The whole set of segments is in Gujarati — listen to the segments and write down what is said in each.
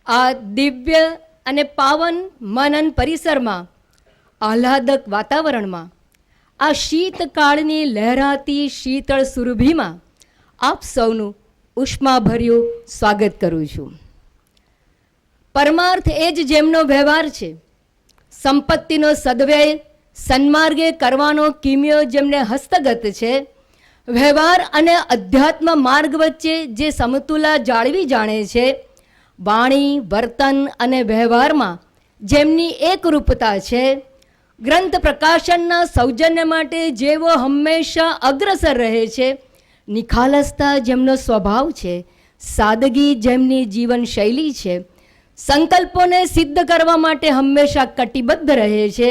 આ દિવ્ય અને પાવન મનન પરિસરમાં, આહલાદક વાતાવરણમાં, આ શીતકાળની લહેરાતી શીતળ સુરભીમાં આપ સૌનું ઉષ્માભર્યું સ્વાગત કરું છું. પરમાર્થ એ જ જેમનો વ્યવહાર છે. સંપત્તિનો સદવ્યય સન્માર્ગે કરવાનો કિમિયો જેમને હસ્તગત છે. વ્યવહાર અને અધ્યાત્મ માર્ગ વચ્ચે જે સમતુલા જાળવી જાણે છે. વાણી, વર્તન અને વ્યવહારમાં જેમની એકરૂપતા છે. ગ્રંથ પ્રકાશનના સૌજન્ય માટે જેવો હંમેશા અગ્રસર રહે છે. નિખાલસતા જેમનો સ્વભાવ છે. સાદગી જેમની જીવનશૈલી છે. સંકલ્પોને સિદ્ધ કરવા માટે હંમેશા કટિબદ્ધ રહે છે.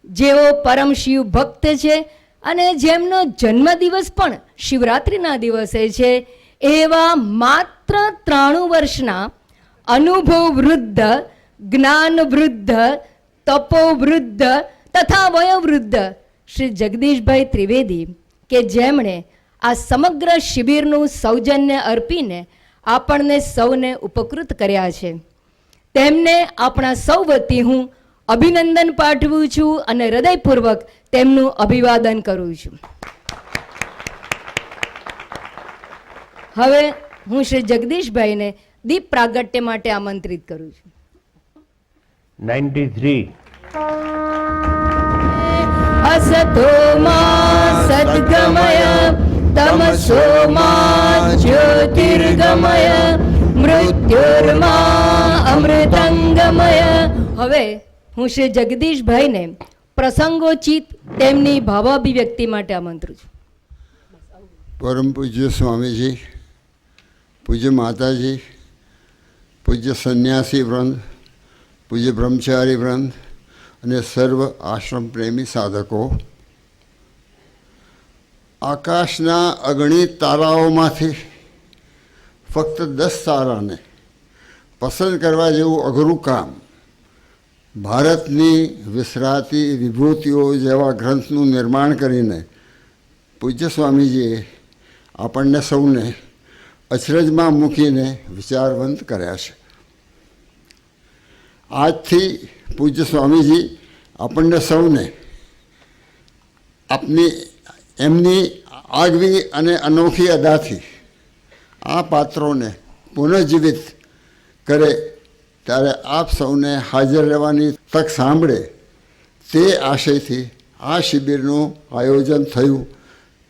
જેઓ પરમ શિવ ભક્ત છે અને જેમનો જન્મદિવસ પણ શિવરાત્રિના દિવસે છે, એવા માત્ર 93 વર્ષના અનુભવ વૃદ્ધ, જ્ઞાન વૃદ્ધ, તપો વૃદ્ધ તથા વયોવૃદ્ધ શ્રી જગદીશભાઈ ત્રિવેદી, કે જેમણે આ સમગ્ર શિબિરનું સૌજન્ય અર્પીને આપણને સૌને ઉપકૃત કર્યા છે, તેમને આપણા સૌ વતી હું અભિનંદન પાઠવું છું અને હૃદયપૂર્વક તેમનું અભિવાદન કરું છું. હવે હું શ્રી જગદીશભાઈને દીપ પ્રાગટ્ય માટે આમંત્રિત કરું છું. 93 અસતો માં સદ્ગમય તમસો માં જ્યોતિર્ગમય મૃત્યુર્માં અમૃતંગમય. હવે હું શ્રી જગદીશભાઈને પ્રસંગોચિત તેમની ભાવાભિવ્યક્તિ માટે આમંત્રું છું. પરમ પૂજ્ય સ્વામીજી, પૂજ્ય માતાજી, પૂજ્ય સંન્યાસી વૃંદ, પૂજ્ય બ્રહ્મચારી વૃંદ અને સર્વ આશ્રમ પ્રેમી સાધકો, આકાશના અગણિત તારાઓમાંથી ફક્ત 10 તારાને પસંદ કરવા જેવું અઘરું કામ ભારતની વિસરાતી વિભૂતિઓ જેવા ગ્રંથનું નિર્માણ કરીને પૂજ્ય સ્વામીજીએ આપણને સૌને અચરજમાં મૂકીને વિચારવંત કર્યા છે. આજથી પૂજ્ય સ્વામીજી આપણને સૌને એમની આગવી અને અનોખી અદાથી આ પાત્રોને પુનઃજીવિત કરે ત્યારે આપ સૌને હાજર રહેવાની તક સાંભળે તે આશયથી આ શિબિરનું આયોજન થયું.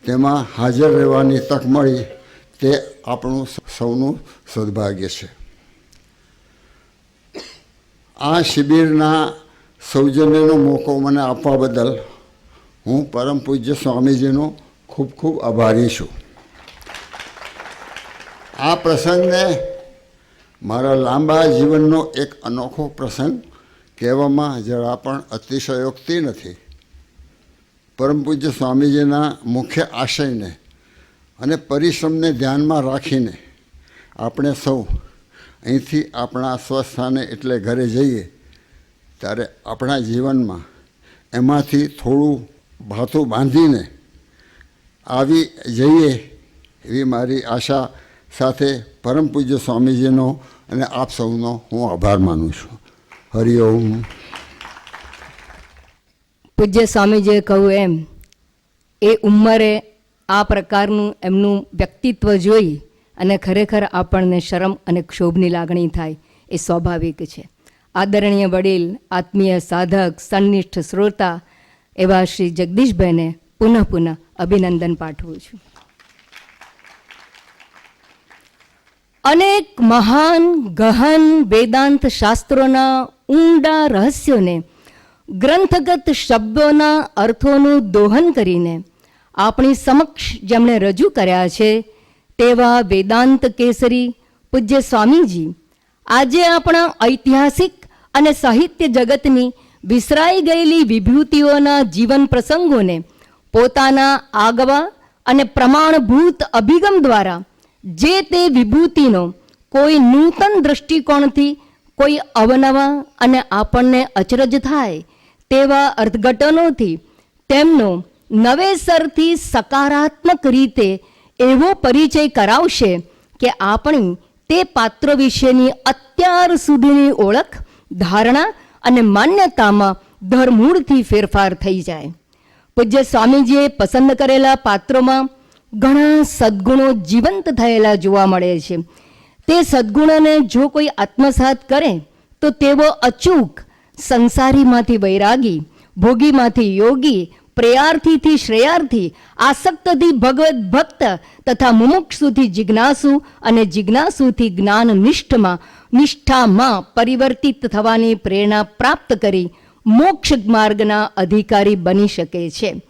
તેમાં હાજર રહેવાની તક મળી તે આપણું સૌનું સદભાગ્ય છે. આ શિબિરના સૌજન્યનો મોકો મને આપવા બદલ હું પરમ પૂજ્ય સ્વામીજીનો ખૂબ ખૂબ આભારી છું. આ પ્રસંગને મારા લાંબા જીવનનો એક અનોખો પ્રસંગ કહેવામાં જરા પણ અતિશયોક્તિ નથી. પરમ પૂજ્ય સ્વામીજીના મુખ્ય આશયને અને પરિશ્રમને ધ્યાનમાં રાખીને આપણે સૌ અહીંથી આપણા સ્વસ્થાને એટલે ઘરે જઈએ ત્યારે આપણા જીવનમાં એમાંથી થોડું ભાથું બાંધીને આવી જઈએ એવી મારી આશા સાથે પરમ પૂજ્ય સ્વામીજીનો અને આપ સૌનો હું આભાર માનું છું. હરિઓમ. પૂજ્ય સ્વામીજીએ કહ્યું એમ, એ ઉંમરે આ પ્રકારનું એમનું વ્યક્તિત્વ જોઈ અને ખરેખર આપણને શરમ અને ક્ષોભની લાગણી થાય એ સ્વાભાવિક છે. આદરણીય વડીલ, આત્મીય સાધક, સન્નિષ્ઠ શ્રોતા એવા શ્રી જગદીશભાઈને પુનઃ અભિનંદન પાઠવું છું. અનેક મહાન ગહન વેદાંત શાસ્ત્રોના ઊંડા રહસ્યોને ગ્રંથગત શબ્દોના અર્થોનું દોહન કરીને આપણી સમક્ષ જેમણે રજૂ કર્યા છે તેવા વેદાંત કેસરી પૂજ્ય સ્વામીજી આજે આપણા ઐતિહાસિક અને સાહિત્ય જગતની વિસરાઈ ગયેલી વિભૂતિઓના જીવન પ્રસંગોને પોતાના આગવા અને પ્રમાણભૂત અભિગમ દ્વારા જે તે વિભૂતિનો કોઈ નૂતન દૃષ્ટિકોણથી કોઈ અવનવા અને આપણને અચરજ થાય તેવા અર્થઘટનોથી તેમનો નવેસરથી સકારાત્મક રીતે એવો પરિચય કરાવશે કે આપણી તે પાત્ર વિશેની અત્યાર સુધીની ઓળખ, ધારણા અને માન્યતામાં ધરમૂળથી ફેરફાર થઈ જાય. પૂજ્ય સ્વામીજીએ પસંદ કરેલા પાત્રોમાં ઘણા સદ્ગુણો જીવંત થયેલા જોવા મળે છે. તે સદ્ગુણોને જો કોઈ આત્મસાત કરે તો તેઓ અચૂક સંસારીમાંથી વૈરાગી, ભોગીમાંથી યોગી, પ્રેયાર્થીથી શ્રેયાર્થી, આસક્તથી ભગવત ભક્ત તથા મુમુક્ષુથી જિજ્ઞાસુ અને જિજ્ઞાસુથી જ્ઞાન નિષ્ઠામાં પરિવર્તિત થવાની પ્રેરણા પ્રાપ્ત કરી મોક્ષ માર્ગના અધિકારી બની શકે છે.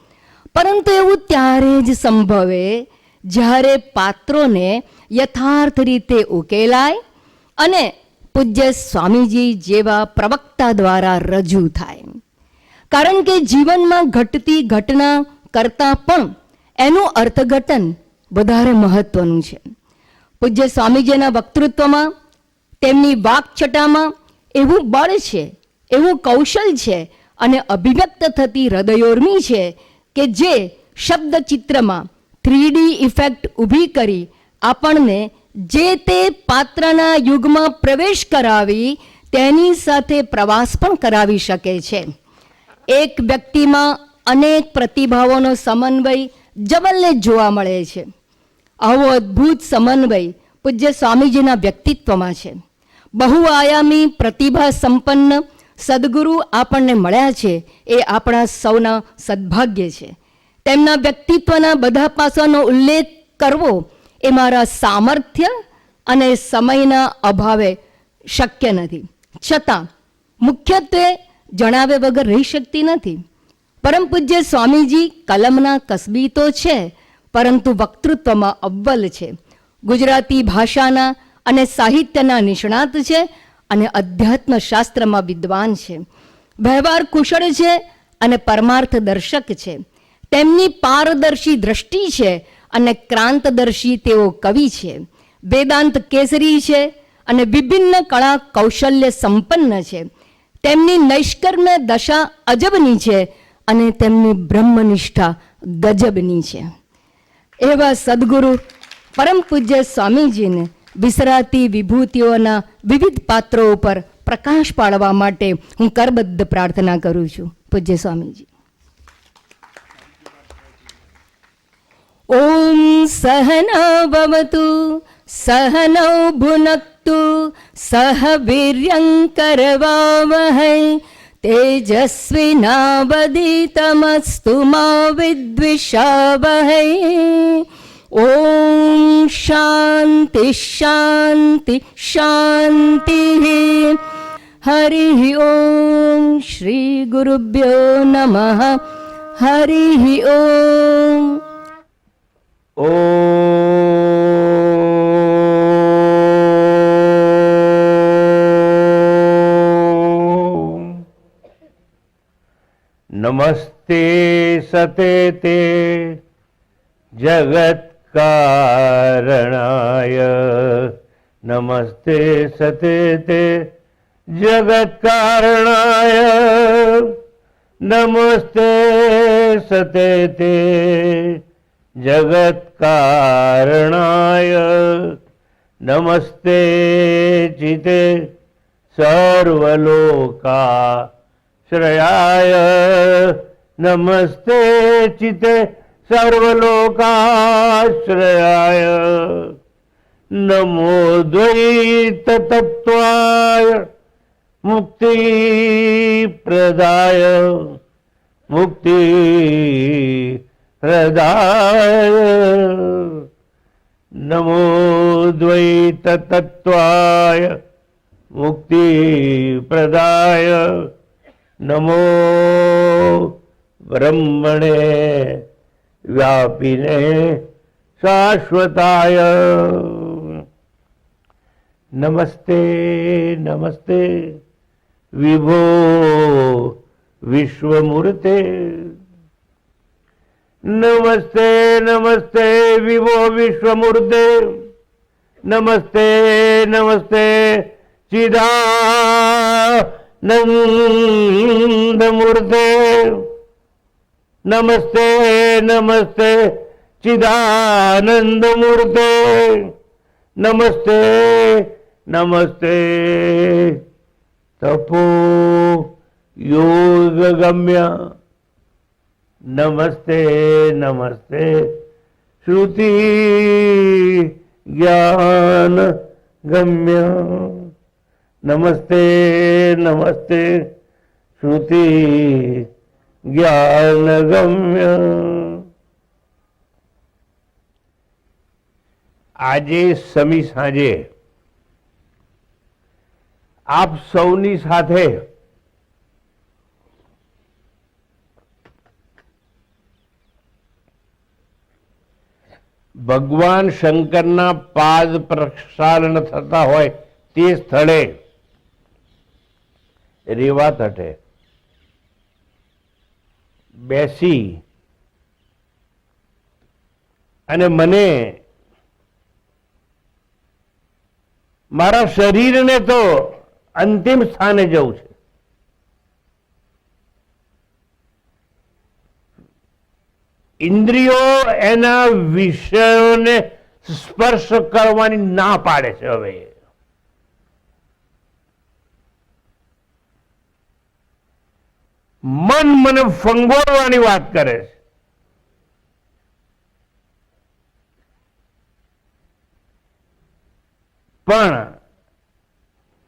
પરંતુ એવું ત્યારે જ સંભવે જ્યારે પાત્રોને યથાર્થ રીતે ઉકેલાય અને પૂજ્ય સ્વામીજી જેવા પ્રવક્તા દ્વારા રજૂ થાય. કારણ કે જીવનમાં ઘટતી ઘટના કરતાં પણ એનું અર્થઘટન વધારે મહત્વનું છે. પૂજ્ય સ્વામીજીના વક્તૃત્વમાં, તેમની વાકછટામાં એવું બળ છે, એવું કૌશલ છે અને અભિવ્યક્ત થતી હૃદયોર્મી છે કે જે શબ્દ ચિત્રમાં 3D ઇફેક્ટ ઊભી કરી આપણને જે તે પાત્રના યુગમાં પ્રવેશ કરાવી તેની સાથે પ્રવાસ પણ કરાવી શકે છે. એક વ્યક્તિમાં અનેક પ્રતિભાવોનો સમન્વય જબલ્લે જોવા મળે છે. આવો અદ્ભુત સમન્વય પૂજ્ય સ્વામીજીના વ્યક્તિત્વમાં છે. બહુઆયામી પ્રતિભા સંપન્ન સદગુરુ આપણને મળ્યા છે એ આપણા સૌના સદભાગ્ય છે. તેમના વ્યક્તિત્વના બધા પાસાનો ઉલ્લેખ કરવો એ મારા સામર્થ્ય અને સમયના અભાવે શક્ય નથી. છતાં મુખ્યત્વે જણાવ્યા વગર રહી શકતી નથી. પરમ પૂજ્ય સ્વામીજી કલમના કસબી તો છે, પરંતુ વક્તૃત્વમાં અવ્વલ છે. ગુજરાતી ભાષાના અને સાહિત્યના નિષ્ણાત છે અને અધ્યાત્મ શાસ્ત્રમાં વિદ્વાન છે. વ્યવહાર કુશળ છે અને પરમાર્થ દર્શક છે. તેમની પારદર્શી દ્રષ્ટિ છે અને ક્રાંતદર્શી તેઓ કવિ છે. વેદાંત કેસરી છે અને વિભિન્ન કળા કૌશલ્ય સંપન્ન છે. તેમની નૈષ્કર્મ્ય દશા અજબની છે અને તેમની બ્રહ્મનિષ્ઠા ગજબની છે. એવા સદગુરુ પરમ પૂજ્ય સ્વામીજીને વિસરાતી વિભૂતિઓના વિવિધ પાત્રો ઉપર પ્રકાશ પાડવા માટે હું કરબદ્ધ પ્રાર્થના કરું છું. પૂજ્ય સ્વામીજી. ઓમ સહના ભવતુ સહનૌ ભુનક્તુ સહ વીર્યંકરવાવહૈ તેજસ્વિનાવધીતમસ્તુ મા વિદ્વિષાવહૈ. ઓમ શાંતિ શાંતિ શાંતિ. હરિ ઓમ. શ્રી ગુરુભ્યો નમઃ. હરિ ઓમ. નમસ્તે સતે તે જગત્કારણાય. નમસ્તે સતે તે જગત્કારણાય. નમસ્તે સતે તે જગત્કારણાય. નમસ્તે ચિતે સર્વલોકા શ્રયાય. નમસ્તે ચિતે સર્વલોકાશ્રયાય. નમો દ્વૈત તત્વાય મુક્તિ પ્રદાય. મુક્તિ પ્રદાય. નમો દ્વૈત તત્વાય મુક્તિ પ્રદાય. નમો બ્રહ્મણે વ્યાપિને શાશ્વતાય. નમસ્તે નમસ્તે વિભો વિશ્વમૂર્તે. નમસ્તે નમસ્તે વિભો વિશ્વમૂર્તે. નમસ્તે નમસ્તે ચિદાનંદમૂર્તે. નમસ્તે નમસ્તે ચિદાનંદમૂર્તે. નમસ્તે નમસ્તે તપો યોગ ગમ્ય નમસ્તે નમસ્તે શ્રુતિ જ્ઞાન ગમ્ય નમસ્તે નમસ્તે શ્રુતિ જ્ઞાન ગમ્ય. આજે સમી સાંજે આપ સૌની સાથે ભગવાન શંકરના પાદ પ્રક્ષાલન થતા હોય તે સ્થળે રેવા તટે બેસી અને મને મારા શરીરને તો અંતિમ સ્થાને જવું છે. ઇન્દ્રિયો એના વિષયોને સ્પર્શ કરવાની ના પાડે છે. હવે મન મને ફંગોળવાની વાત કરે છે. પણ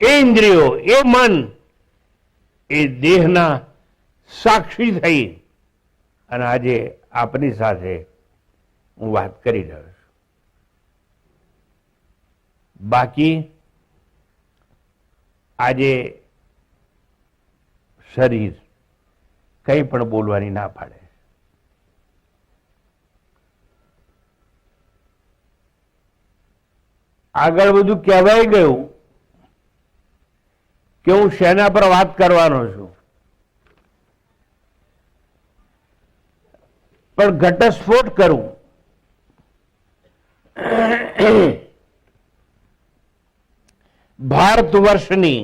એ ઇન્દ્રિયો, એ મન, એ દેહના સાક્ષી થઈ અને આજે આપની સાથે હું વાત કરી રહ્યો છું. બાકી આજે શરીર કંઈ પણ બોલવાની ના પાડે. આગળ બધું કહેવાય ગયું કે હું શેના પર વાત કરવાનો છું, પણ ઘટસ્ફોટ કરું. ભારત વર્ષની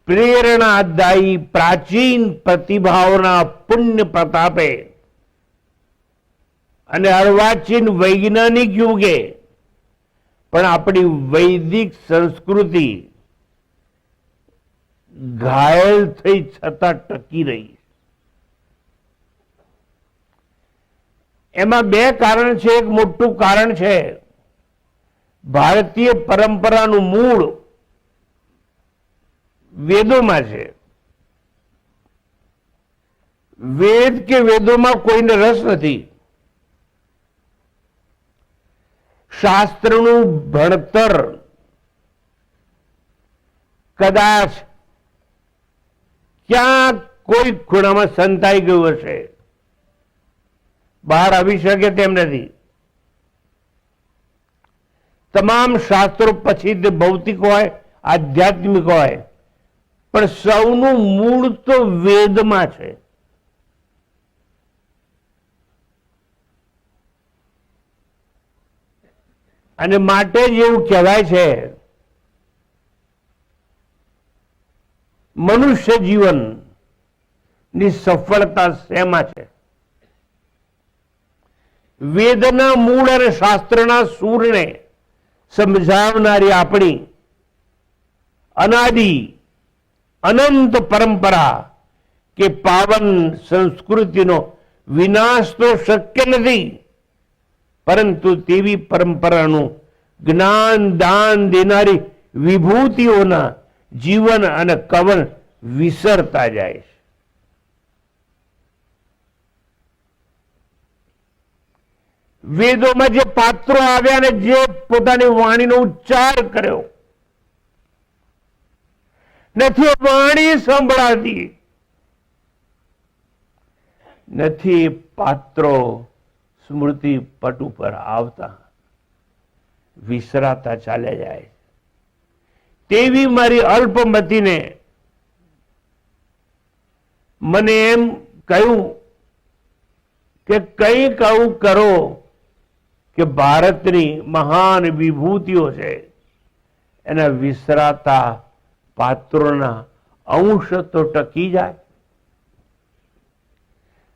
પ્રેરણાદાયી પ્રાચીન પ્રતિભાઓના પુણ્ય પ્રતાપે અને અર્વાચીન વૈજ્ઞાનિક યુગે પણ આપણી વૈદિક સંસ્કૃતિ ઘાયલ થઈ છતાં ટકી રહી. એમાં બે કારણ છે. એક મોટું કારણ છે ભારતીય પરંપરાનું મૂળ વેદોમાં છે. વેદ કે વેદોમાં કોઈને રસ નથી. શાસ્ત્રનું ભણતર કદાચ ક્યાંક કોઈ ખૂણામાં સંતાઈ ગયું હશે, બહાર આવી શકે તેમ નથી. તમામ શાસ્ત્રો પછી તે ભૌતિક હોય, આધ્યાત્મિક હોય, પણ સૌનું મૂળ તો વેદમાં છે. અને માટે જ એવું કહેવાય છે મનુષ્ય જીવનની સફળતા શેમાં છે? વેદના મૂળ અને શાસ્ત્રના સૂરને સમજાવનારી આપણી અનાદિ અનંત પરંપરા કે પાવન સંસ્કૃતિનો વિનાશ તો શક્ય નથી, પરંતુ તેવી પરંપરાનું જ્ઞાન દાન દેનારી વિભૂતિઓના જીવન અને કવન વિસરતા જાય છે. વેદોમાં જે પાત્રો આવ્યા અને જે પોતાની વાણીનો ઉચ્ચાર કર્યો, નથી વાણી સંભળાતી, નથી પાત્રો સ્મૃતિ પટ ઉપર આવતા, વિસરાતા ચાલ્યા જાય. તેવી મારી અલ્પમતીને મને એમ કહ્યું કે કંઈક આવું કરો કે ભારતની મહાન વિભૂતિઓ છે એના વિસરાતા પાત્રોના અંશ તો ટકી જાય.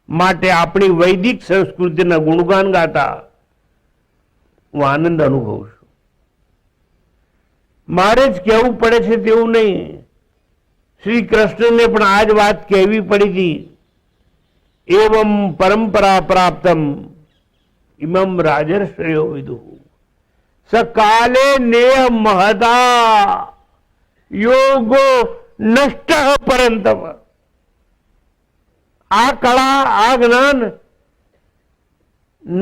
માટે આપણી વૈદિક સંસ્કૃતિના ગુણગાન ગાતા હું આનંદ અનુભવું છું. મારે જ કહેવું પડે છે તેવું નહીં. શ્રી કૃષ્ણને પણ આ જ વાત કહેવી પડી હતી. એવમ પરંપરા પ્રાપ્તમ ઇમમ રાજર્ષયો વિદુઃ સકાલે નેહ મહદા યોગો નષ્ટ પરંતમ. આ કળા, આ જ્ઞાન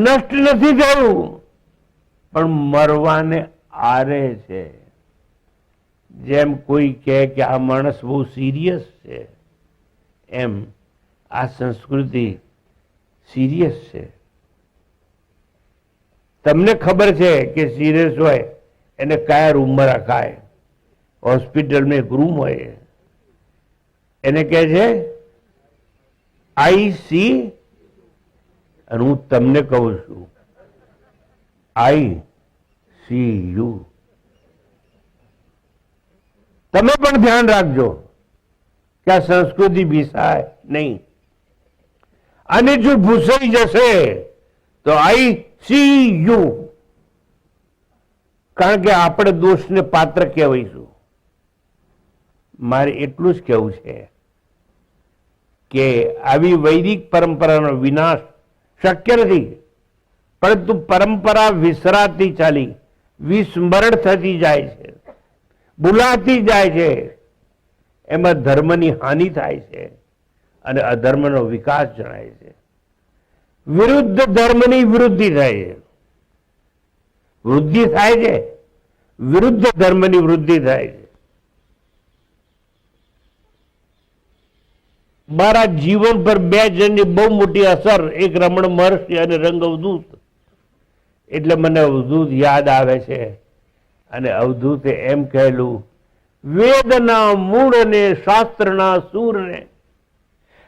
નષ્ટ નથી થયું, પણ મરવાને આરે છે. જેમ કોઈ કહે કે આ માણસ બહુ સિરિયસ છે, એમ આ સંસ્કૃતિ સિરિયસ છે. તમને ખબર છે કે સિરિયસ હોય એને કયા રૂમમાં રખાય? હોસ્પિટલમાં એક રૂમ હોય, એને કહે છે આઈસી, અને હું તમને કહું છું ICU. તમે પણ ધ્યાન રાખજો કે આ સંસ્કૃતિ ભીસાય નહીં, અને જો ભૂસાઈ જશે તો ICU. કારણ કે આપણે દોષને પાત્ર કહેવાઈશું. મારે એટલું જ કહેવું છે કે આવી વૈદિક પરંપરાનો વિનાશ શક્ય નથી, પરંતુ પરંપરા વિસરાતી ચાલી, વિસ્મરણ થતી જાય છે, ભૂલાતી જાય છે. એમાં ધર્મની હાનિ થાય છે અને અધર્મનો વિકાસ જણાય છે. વિરુદ્ધ ધર્મની વૃદ્ધિ થાય છે. વૃદ્ધિ થાય છે, વિરુદ્ધ ધર્મની વૃદ્ધિ થાય છે. મારા જીવન પર બે જણની બહુ મોટી અસર, એક રમણ મહર્ષિ અને રંગ અવધૂત. એટલે મને અવધૂત યાદ આવે છે. અને અવધૂતે એમ કહેલું, વેદના મૂળને શાસ્ત્રના સૂરને.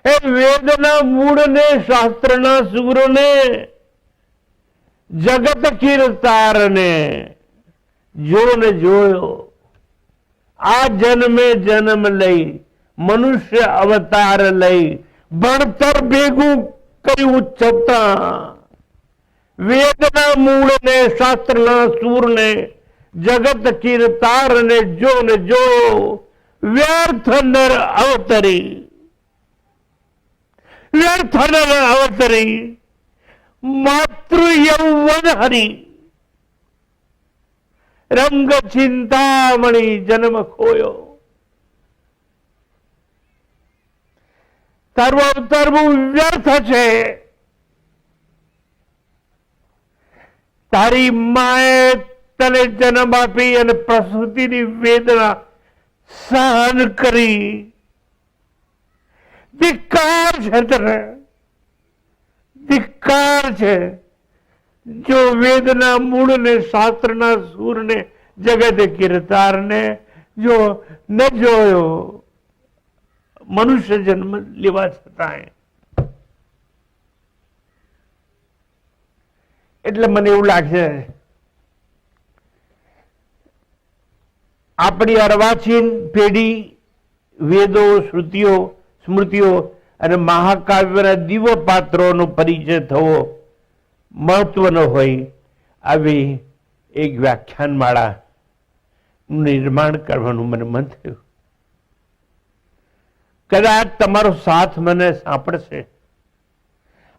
એ વેદના મૂળને શાસ્ત્રના સૂરને, જગત કીર્તારને જોને જોયો. આ જન્મે જન્મ લઈ, મનુષ્ય અવતાર લઈ, ભણતર ભેગું કર્યું છતાં વેદના મૂળને શાસ્ત્રના સૂરને, જગત કીર્તારને જોને જોયો. વ્યર્થ નર અવતરી, વ્યર્થ નર અવતરી, માતૃ યૌવન હરી. રંગ ચિંતામણી જન્મ ખોયો. તારું અવતરવું વ્યર્થ છે. તારી માએ તને જન્મ આપી અને પ્રસૂતિની વેદના સહન કરી. ધિક્કાર છે તને, ધિક્કાર છે. જો વેદના મૂળને શાસ્ત્રના સૂરને જગત કીર્તારને જો ન જોયો, મનુષ્ય જન્મ લેવા છતાંય. એટલે મને એવું લાગશે આપણી અર્વાચીન પેઢી વેદો, શ્રુતિઓ, સ્મૃતિઓ અને મહાકાવ્યના દિવ્ય પાત્રોનો પરિચય થવો મહત્વનો હોય. આવી એક વ્યાખ્યાનમાળા નિર્માણ કરવાનું મને મન થયું. કદાચ તમારો સાથ મને સાંભળશે.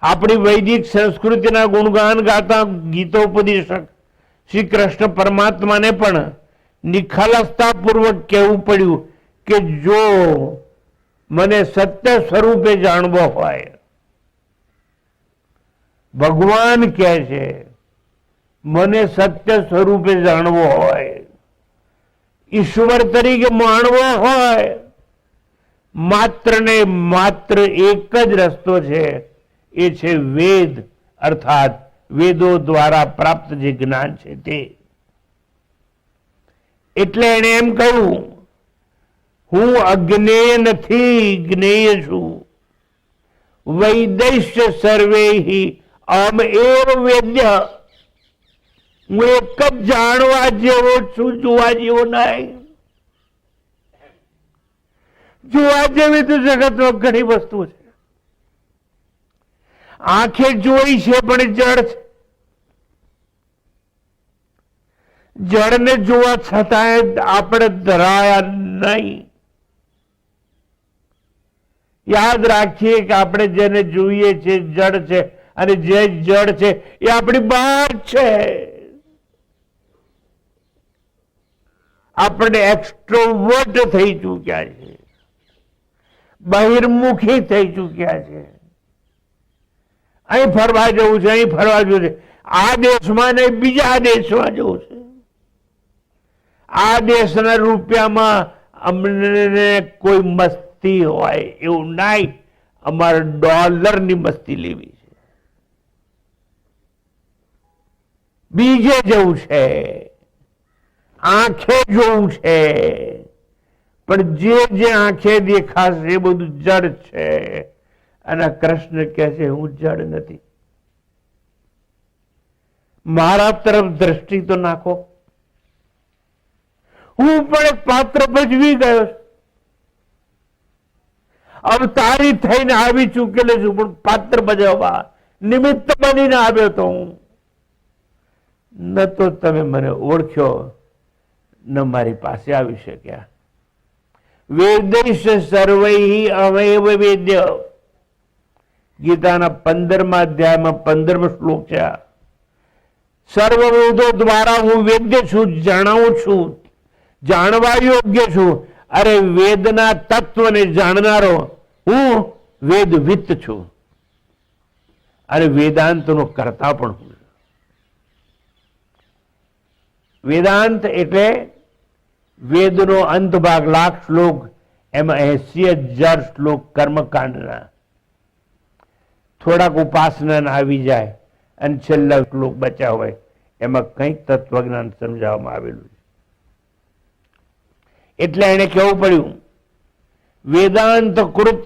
આપણી વૈદિક સંસ્કૃતિના ગુણગાન ગાતા ગીતોપદેશક શ્રી કૃષ્ણ પરમાત્માને પણ નિખાલસતાપૂર્વક કહેવું પડ્યું કે જો મને સત્ય સ્વરૂપે જાણવો હોય, ભગવાન કહે છે મને સત્ય સ્વરૂપે જાણવો હોય, ઈશ્વર તરીકે માણવો હોય, માત્ર ને માત્ર એક જ રસ્તો છે. એ છે વેદ, અર્થાત વેદો દ્વારા પ્રાપ્ત જે જ્ઞાન છે તે. એટલે એને એમ કહ્યું, હું અજ્ઞેય નથી, જ્ઞેય છું. વૈદૈશ્ય સર્વે અહમ એવ વેદ્ય. હું એક જ જાણવા જેવો છું, જોવા જેવો નહીં. જોવા જેવી તો જગતમાં ઘણી વસ્તુ છે. આંખે જોઈ છે પણ જડ છે. જળને જોવા છતાંય આપણે ધરાયા નહીં. યાદ રાખીએ કે આપણે જેને જોઈએ છે જળ છે, અને જે જળ છે એ આપણી બહાર છે. આપણે એક્સ્ટ્રોવર્ટ થઈ ચૂક્યા છે, બહિર્મુખી થઈ ચૂક્યા છે. અહીં ફરવા જવું છે, અહીં ફરવા જવું છે, આ દેશમાં નહીં બીજા દેશમાં જવું છે. આ દેશના રૂપિયામાં અમને કોઈ મસ્તી હોય એવું નહીં, અમારે ડોલરની મસ્તી લેવી છે, બીજે જવું છે, આંખે જોવું છે. પણ જે આંખે દેખાશે એ બધું જડ છે. અને કૃષ્ણ કહે છે હું જડ નથી. મારા તરફ દ્રષ્ટિ તો નાખો. હું પણ એક પાત્ર ભજવી ગયો છું. અવતારી થઈને આવી ચૂકેલો છું, પણ પાત્ર ભજવવા નિમિત્ત બનીને આવ્યો તો હું. ન તો તમે મને ઓળખ્યો, ન મારી પાસે આવી શક્યા. વેદૈશ સર્વૈ અવયવ વેદ્ય, ગીતાના 15મા અધ્યાયમાં 15મો શ્લોક છે. સર્વવેદો દ્વારા હું વેદ્ય છું, જણાવું છું, જાણવા યોગ્ય છું. અરે વેદના તત્વને જાણનારો હું વેદવિત્ત છું, અને વેદાંતનો કર્તા પણ હું. વેદાંત એટલે વેદનો અંત ભાગ, લાખ શ્લોક, એમાં 80,000 શ્લોક કર્મકાંડના, થોડાક ઉપાસના આવી જાય, અને છેલ્લા શ્લોક બચ્યા હોય એમાં કંઈક તત્વજ્ઞાન સમજાવવામાં આવેલું છે. એટલે એને કહેવું પડ્યું વેદાંત કૃત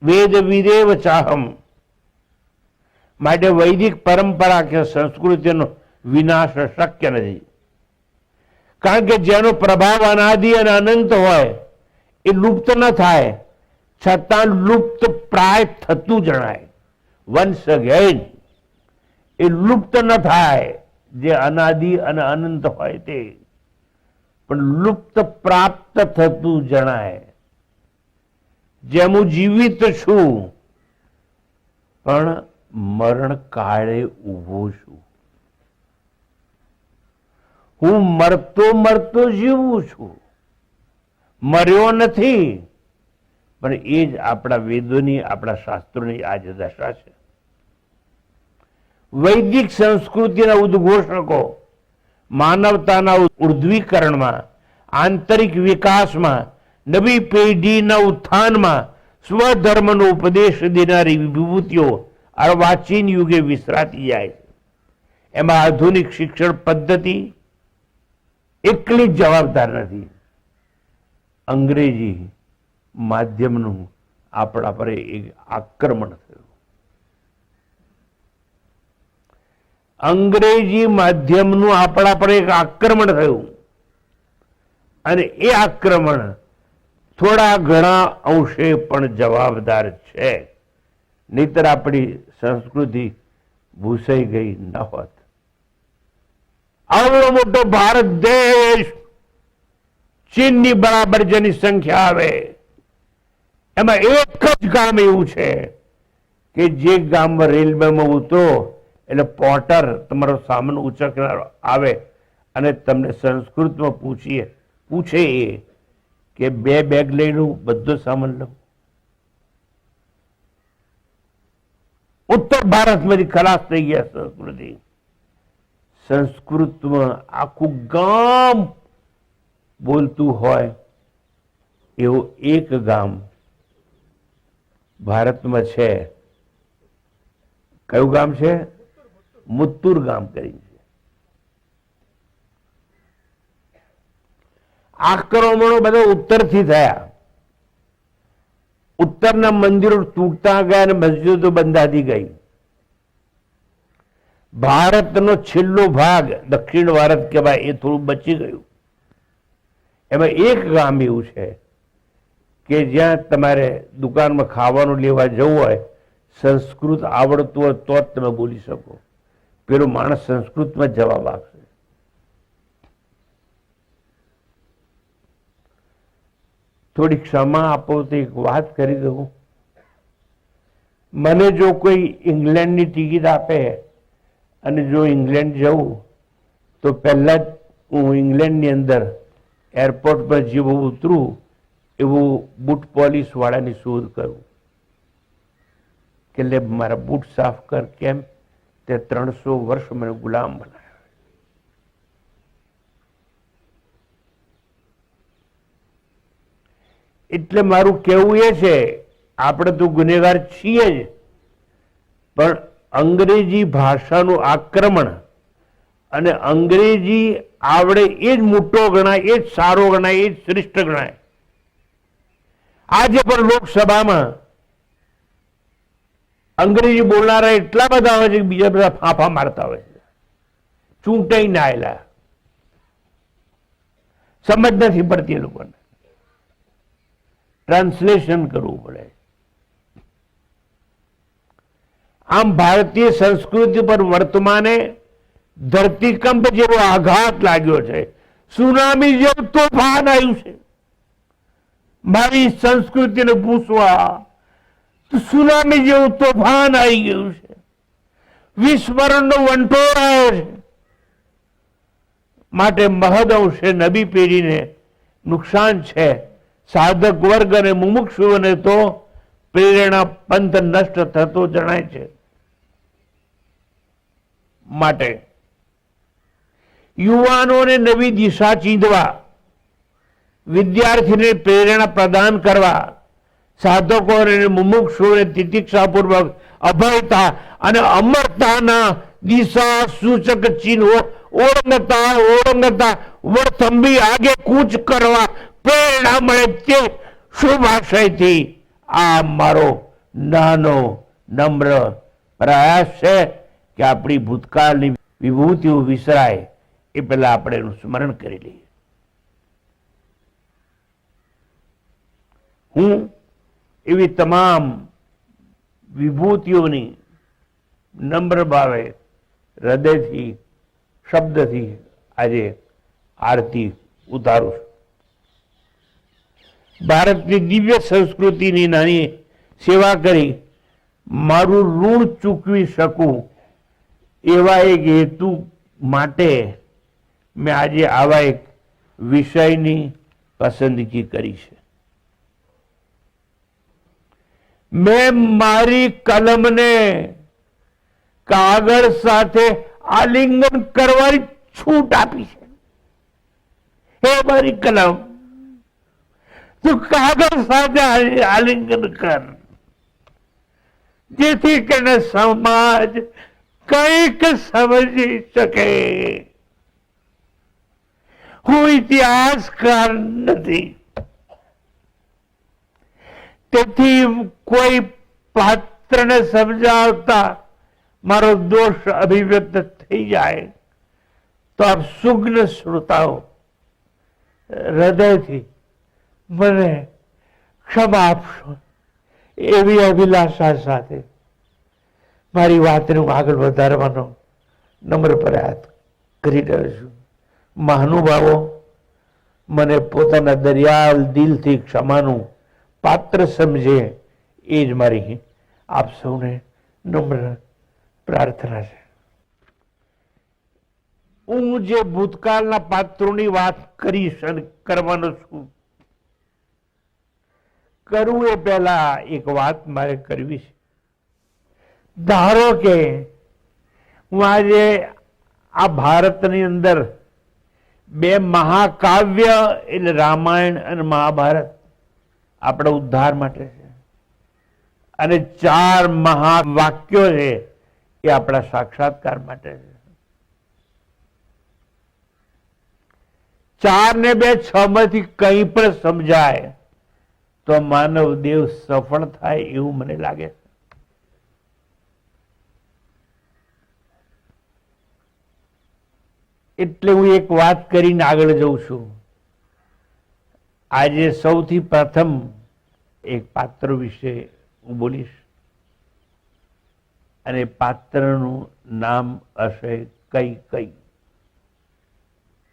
વેદ વિદેવ ચાહમ. માટે વૈદિક પરંપરા કે સંસ્કૃતિનો વિનાશ શક્ય નથી. કારણ કે જેનો પ્રભાવ અનાદિ અને અનંત હોય એ લુપ્ત ન થાય, છતાં લુપ્ત પ્રાય થતું જણાય. વન્સ અગેન એ લુપ્ત ન થાય, જે અનાદિ અને અનંત હોય તે, પણ લુપ્ત પ્રાપ્ત થતું જણાય. જેમ હું જીવિત છું પણ મરણ કાળે ઊભો છું. હું મરતો મરતો જીવું છું, મર્યો નથી. પણ એ જ આપણા વેદોની, આપણા શાસ્ત્રોની આજ દશા છે. વૈદિક સંસ્કૃતિના ઉદ્ઘોષકો માનવતાના ઉર્ધ્વીકરણમાં, આંતરિક વિકાસમાં, નવી પેઢીના ઉત્થાનમાં સ્વધર્મનો ઉપદેશ દેનારી વિભૂતિઓ અર્વાચીન યુગે વિસરાતી જાય છે. એમાં આધુનિક શિક્ષણ પદ્ધતિ એકલી જ જવાબદાર નથી. અંગ્રેજી માધ્યમનું આપણા પર એક આક્રમણ થયું. અંગ્રેજી માધ્યમનું આપણા પર એક આક્રમણ થયું, અને એ આક્રમણ થોડા ઘણા અંશે પણ જવાબદાર છે. નહીતર આપણી સંસ્કૃતિ ભૂસાઈ ગઈ ન હોત. આવડો મોટો ભારત દેશ, ચીનની બરાબર જેની સંખ્યા આવે, એમાં એક જ ગામ એવું છે કે જે ગામમાં રેલવેમાં ઉતરો એટલે પોર્ટર તમારો સામાન ઉચકનારો આવે અને તમને સંસ્કૃતમાં પૂછે એ કે 2 બેગ લઈ લઉં, બધો સામાન લઉં. ઉત્તર ભારતમાંથી ખલાસ થઈ ગયા સંસ્કૃતિ. સંસ્કૃતમાં આખું ગામ બોલતું હોય એવું એક ગામ ભારતમાં છે. કયું ગામ છે? મુત્તુર ગામ કરીને છે. આક્રમણો બધા ઉત્તરથી થયા. ઉત્તરના મંદિરો તૂટતા ગયા અને મસ્જિદો બંધાતી ગઈ. ભારતનો છેલ્લો ભાગ દક્ષિણ ભારત કહેવાય એ થોડું બચી ગયું. એમાં એક ગામ એવું છે કે જ્યાં તમારે દુકાનમાં ખાવાનું લેવા જવું હોય, સંસ્કૃત આવડતું હોય તો જ તમે બોલી શકો. પેલો માણસ સંસ્કૃતમાં જવાબ આપશે. થોડી ક્ષમા આપો તો એક વાત કરી દઉં. મને જો કોઈ ઇંગ્લેન્ડની ટિકિટ આપે અને જો ઇંગ્લેન્ડ જવું તો પહેલા જ હું ઇંગ્લેન્ડની અંદર એરપોર્ટ પર જેવું ઉતરું એવું બૂટ પોલિશ વાળાની શોધ કરું કે લે મારા બૂટ સાફ કર. કેમ? તે 300 વર્ષ મને ગુલામ બનાવ્યો. એટલે મારું કહેવું એ છે, આપણે તો ગુનેગાર છીએ જ, પણ અંગ્રેજી ભાષાનું આક્રમણ અને અંગ્રેજી આવડે એ જ મોટો ગણાય, એ જ સારો ગણાય, એ જ શ્રેષ્ઠ ગણાય. આજે પણ લોકસભામાં અંગ્રેજી બોલનારા એટલા બધા હોય છે કે બીજા બધા ફાંફા મારતા હોય છે. ચૂંટાઈને આવેલા સમજ નથી પડતી એ લોકોને. ટ્રાન્સલેશન કરવું પડે. આમ ભારતીય સંસ્કૃતિ પર વર્તમાને ધરતીકંપ જેવો આઘાત લાગ્યો છે. સુનામી જેવું તોફાન આવ્યું છે. મારી સંસ્કૃતિને પૂછવા સુનામી જેવું તોફાન આવી ગયું છે. વિસ્મરણનો વંટોળ આવ્યો છે. માટે મહદઅંશે નવી પેઢીને નુકસાન છે. સાધક વર્ગ અને મુમુક્ષુઓને તો પ્રેરણા પંથ નષ્ટ થતો જણાય છે. માટે યુવાનોને નવી દિશા ચીંધવા, વિદ્યાર્થીને પ્રેરણા પ્રદાન કરવા, સાધકો અને મુમુક્ષુઓને તિતિક્ષાપૂર્વક અભયતા અને અમરતાના દિશા સૂચક ચિહ્નો ઓળંગતા વળથંભી આગે કૂચ કરવા પ્રેરણા મળે તે શુભ આશયથી આ મારો નાનો નમ્ર પ્રયાસ છે કે આપણી ભૂતકાળની વિભૂતિઓ વિસરાય એ પહેલા આપણે એનું સ્મરણ કરી લઈએ. હું એવી તમામ વિભૂતિઓની નમ્ર ભાવે હૃદયથી શબ્દથી આજે આરતી ઉતારું છું. ભારતની દિવ્ય સંસ્કૃતિની નાની સેવા કરી મારું ઋણ ચૂકવી શકું એવા એક હેતુ માટે મેં આજે આવા એક વિષયની પસંદગી કરી છે. મેં મારી કલમને કાગળ સાથે આલિંગન કરવાની છૂટ આપી છે. હે મારી કલમ, તું કાગળ સાથે આલિંગન કર, જેથી કરીને સમાજ કંઈક સમજી શકે. હું ઇતિહાસકાર નથી, તેથી કોઈ પાત્રને સમજાવતા મારો દોષ અભિવ્યક્ત થઈ જાય તો આપ સુગ્ન શ્રોતાઓ હૃદયથી મને ક્ષમા આપશો એવી અભિલાષા સાથે મારી વાતને હું આગળ વધારવાનો નમ્ર પ્રયાસ કરી રહ્યો છું. મહાનુભાવો, મને પોતાના દરિયાલ દિલથી ક્ષમાનું પાત્ર સમજે એ જ મારી આપ સૌને નમ્ર પ્રાર્થના છે. હું જે ભૂતકાળના પાત્રોની વાત કરીશ અને કરવાનો છું, કરવું એ પહેલા એક વાત મારે કરવી છે. ધારો કે હું આજે આ ભારતની અંદર બે મહાકાવ્ય એટલે રામાયણ અને મહાભારત આપણા ઉદ્ધાર માટે છે, અને 4 મહાવાક્યો છે એ આપણા સાક્ષાત્કાર માટે છે. 4 ને 2 6 માંથી કંઈ પણ સમજાય તો માનવ દેવ સફળ થાય એવું મને લાગે છે. એટલે હું એક વાત કરીને આગળ જઉં છું. આજે સૌથી પ્રથમ એક પાત્ર વિશે હું બોલીશ, અને પાત્રનું નામ હશે કૈકેયી.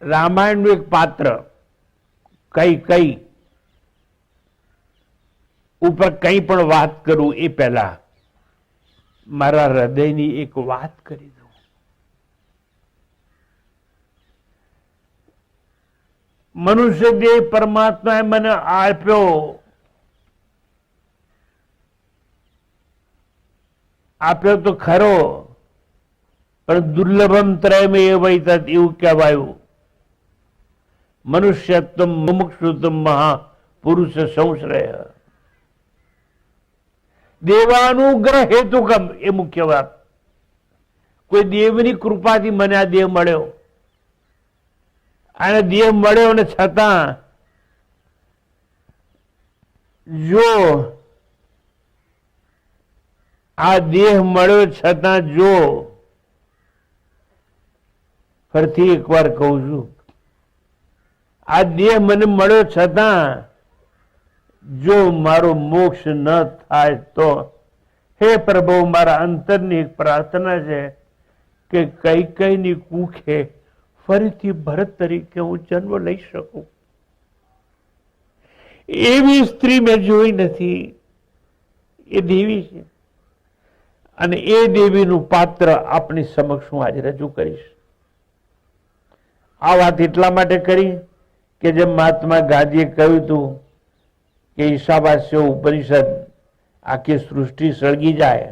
રામાયણનું એક પાત્ર કૈકેયી ઉપર કંઈ પણ વાત કરું એ પહેલા મારા હૃદયની એક વાત કરી દઉં. મનુષ્ય દેહ પરમાત્માએ મને આપ્યો તો ખરો, પણ દુર્લભમ ત્રયમેવ વૈતત એવું કહેવાયું. મનુષ્યત્વમ મુમુક્ષુત્વમ મહાપુરુષ સંશ્રય. દેવાનુગ્રહ હેતુકમ એ મુખ્ય વાત. કોઈ દેવની કૃપાથી મને આ દેહ મળ્યો, અને દેહ મળ્યો ને છતાં જો આ દેહ મળ્યો છતાં જો, ફરીથી એકવાર કહું છું, આ દેહ મને મળ્યો છતાં જો મારો મોક્ષ ન થાય તો હે પ્રભુ, મારા અંતરની એક પ્રાર્થના છે કે કઈ કઈની કુખે ફરીથી ભરત તરીકે હું જન્મ લઈ શકું. એવી સ્ત્રી મેં જોઈ નથી. એ દેવી છે, અને એ દેવીનું પાત્ર આપની સમક્ષ હું આજે રજૂ કરીશ. આ વાત એટલા માટે કરી કે જેમ મહાત્મા ગાંધીએ કહ્યું હતું કે ઈશાવાસ્ય ઉપનિષદ આખી સૃષ્ટિ સળગી જાય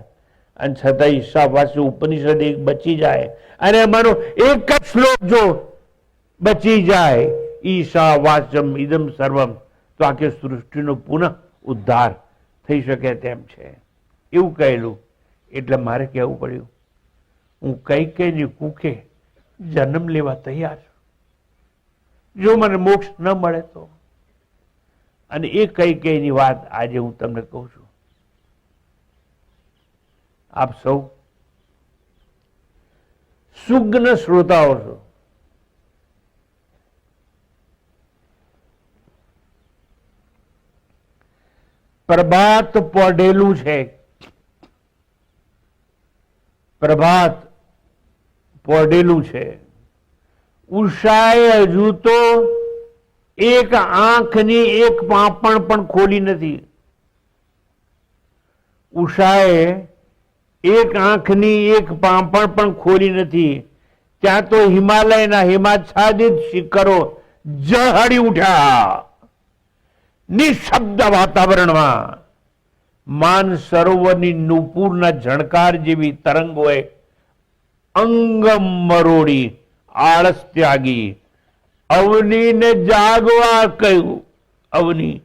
અને છતાં ઈશાવાસ્ય ઉપનિષદ એક બચી જાય, અને એમાંનો એક જ શ્લોક જો બચી જાય, ઈશાવાસ્યમ ઇદમ સર્વમ, તો આખી સૃષ્ટિનો પુનઃ ઉદ્ધાર થઈ શકે તેમ છે. એવું કહેલું એટલે મારે કહેવું પડ્યું, હું કઈ કઈની કુખે જન્મ લેવા તૈયાર છું, જો મને મોક્ષ ન મળે તો. અને એ કઈ કઈની વાત આજે હું તમને કહું છું. આપ સૌ સુગ્ન શ્રોતાઓ છો. પ્રભાત પોઢેલું છે, પ્રભાત પોઢેલું છે. ઉષાએ હજુ તો એક આંખની એક પાંપણ પણ ખોલી નથી. ઉષાએ એક આંખની એક પાંપણ પણ ખોલી નથી, ત્યાં તો હિમાલયના હિમાચ્છાદિત શિખરો ઝળહળી ઉઠ્યા. નિશબ્દ વાતાવરણમાં માન સરોવરની નુપુરના ઝણકાર જેવી તરંગોએ અંગ મરોડી આળસ ત્યાગી અવનીને જાગવા કહ્યું. અવની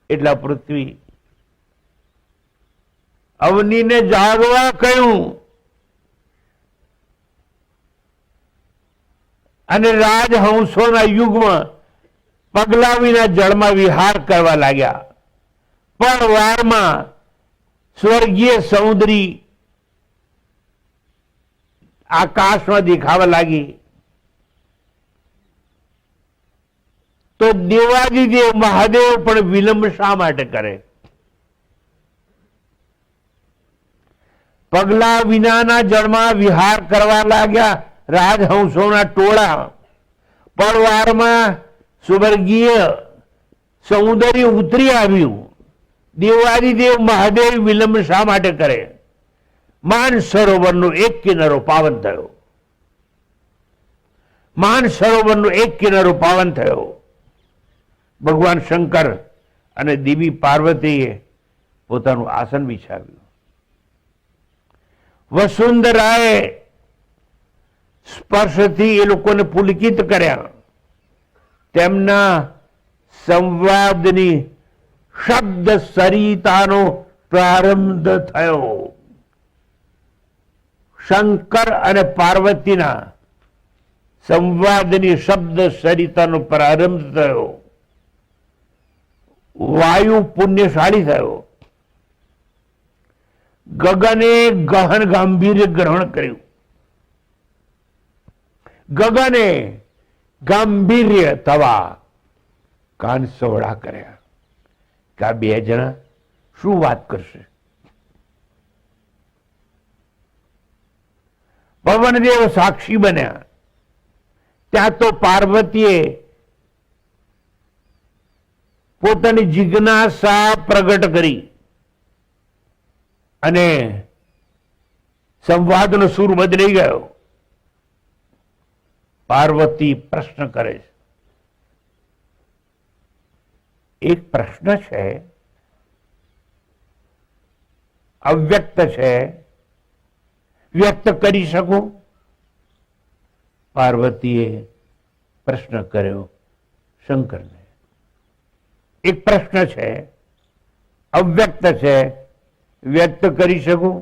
એટલા પૃથ્વી. અવનીને જાગવા કહ્યું, અને રાજહંસોના યુગમાં પગલા વિના જળમાં વિહાર કરવા લાગ્યા. પણ વારમાં સ્વર્ગીય સૌંદરી આકાશમાં દેખાવા લાગી. તો દેવાદિદેવ મહાદેવ પણ વિલંબ શા માટે કરે? પગલા વિનાના જળમાં વિહાર કરવા લાગ્યા રાજહંસોના ટોળા. પરવારમાં સ્વર્ગીય સૌંદર્ય ઉતરી આવ્યું. દેવાદિદેવ મહાદેવ વિલંબ શા માટે કરે? માન સરોવરનો એક કિનારો પાવન થયો. માન સરોવરનો એક કિનારો પાવન થયો. ભગવાન શંકર અને દેવી પાર્વતીએ પોતાનું આસન બિછાવ્યું. વસુંધરાએ સ્પર્શથી એ લોકોને પુલકિત કર્યા. તેમના સંવાદની શબ્દ સરિતાનો પ્રારંભ થયો. શંકર અને પાર્વતીના સંવાદની શબ્દ સરિતાનો પ્રારંભ થયો. વાયુ પુણ્યશાળી થયો. ગગને ગહન ગાંભીર્ય ગ્રહણ કર્યું. ગગને ગાંભીર્ય થવા કાન સવડા કર્યા કે આ બે જણા શું વાત કરશે. પવનદેવ સાક્ષી બન્યા. ત્યાં તો પાર્વતીએ પોતાની જિજ્ઞાસા પ્રગટ કરી. અને સંવાદનો સૂર બદલાઈ ગયો. પાર્વતી પ્રશ્ન કરે છે. એક પ્રશ્ન છે, અવ્યક્ત છે, વ્યક્ત કરી શકું? પાર્વતીએ પ્રશ્ન કર્યો શંકરને. એક પ્રશ્ન છે, અવ્યક્ત છે, વ્યક્ત કરી શકું?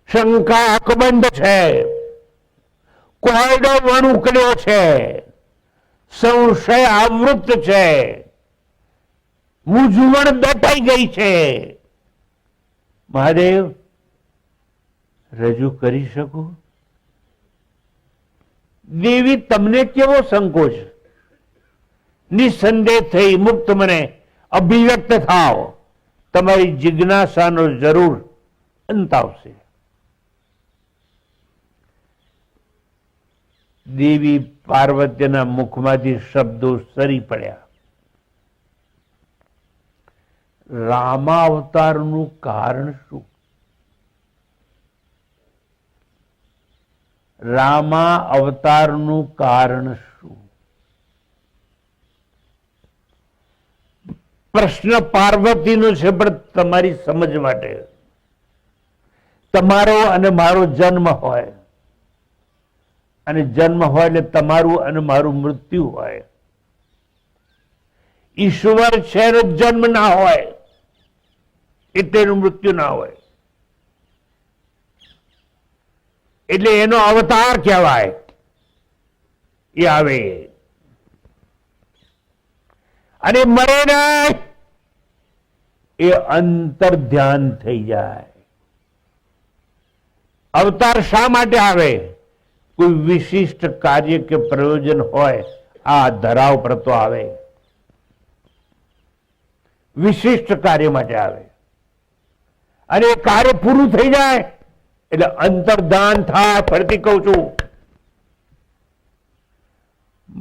શંકા અકબંધ છે, કોયડો વણુકડ્યો છે, સંશય આવૃત છે, મૂંઝવણ દટાઈ ગઈ છે. મહાદેવ, રજૂ કરી શકું? દેવી, તમને કેવો સંકોચ? નિસંદેહ થઈ મુક્ત મને અભિવ્યક્ત થાવ. તમારી જિજ્ઞાસાનો જરૂર અંત આવશે. દેવી પાર્વતીના મુખમાંથી શબ્દો સરી પડ્યા. રામાવતારનું કારણ શું? રામા અવતારનું કારણ શું? પ્રશ્ન પાર્વતીનો છે, પણ તમારી સમજ માટે. તમારો અને મારો જન્મ હોય, અને જન્મ હોય એટલે તમારું અને મારું મૃત્યુ હોય. ઈશ્વર છે એનો જન્મ ના હોય એટલે એનું મૃત્યુ ના હોય. એટલે એનો અવતાર કહેવાય. એ આવે અને મરે નહીં, એ અંતર ધ્યાન થઈ જાય. અવતાર શા માટે આવે? કોઈ વિશિષ્ટ કાર્ય કે પ્રયોજન હોય, આ ધરાવ પર તો આવે. વિશિષ્ટ કાર્ય માટે આવે, અને એ કાર્ય પૂરું થઈ જાય એટલે અંતર્ધાન થાય. ફરીથી કહું છું,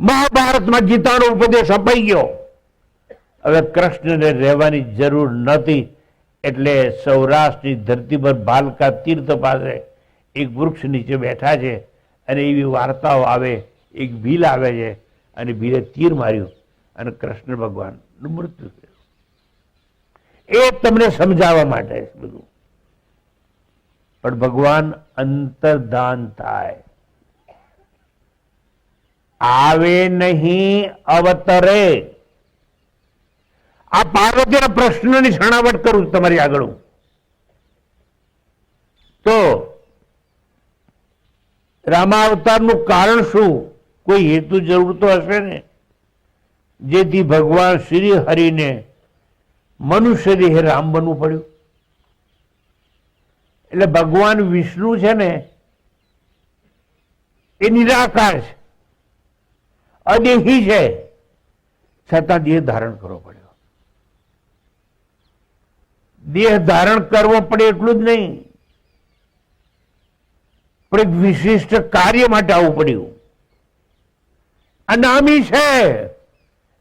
મહાભારતમાં ગીતાનો ઉપદેશ અપાઈ ગયો. હવે કૃષ્ણને રહેવાની જરૂર નથી, એટલે સૌરાષ્ટ્રની ધરતી પર ભાલકા તીર્થ પાસે એક વૃક્ષ નીચે બેઠા છે, અને એવી વાર્તાઓ આવે. એક ભીલ આવે છે, અને ભીલે તીર માર્યું અને કૃષ્ણ ભગવાનનું મૃત્યુ થયું. એ તમને સમજાવવા માટે બધું. પણ ભગવાન અંતર્ધાન થાય, આવે નહીં, અવતરે. આ પાર્વતીના પ્રશ્નની છણાવટ કરું તમારી આગળ હું. તો રામાવતારનું કારણ શું? કોઈ હેતુ જરૂર તો હશે ને, જેથી ભગવાન શ્રી હરિને મનુષ્ય દેહ રામ બનવું પડ્યું. એટલે ભગવાન વિષ્ણુ છે ને, એ નિરાકાર છે, અદેહી છે, છતાં દેહ ધારણ કરવો પડ્યો. દેહ ધારણ કરવો પડે એટલું જ નહીં, પણ એક વિશિષ્ટ કાર્ય માટે આવવું પડ્યું. અનામી છે,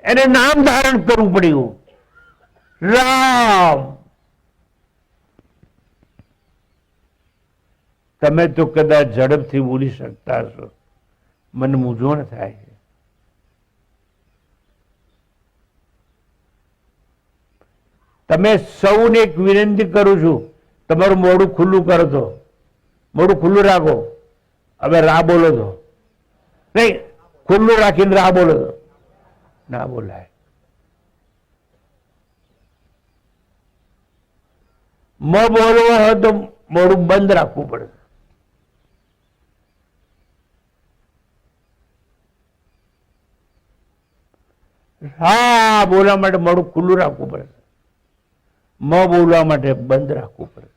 એને નામ ધારણ કરવું પડ્યું, રામ. તમે તો કદાચ ઝડપથી બોલી શકતા હશો, મને મૂંઝવણ થાય છે. તમે સૌને એક વિનંતી કરું છું, તમારું મોઢું ખુલ્લું કરો તો, મોઢું ખુલ્લું રાખો. હવે રા બોલો તો નહીં, ખુલ્લું રાખીને રા બોલો તો ના બોલાય. મ બોલવો હોય તો મોઢું બંધ રાખવું પડે. હા બોલવા માટે મોઢું ખુલ્લું રાખવું પડે, મ બોલવા માટે બંધ રાખવું પડે.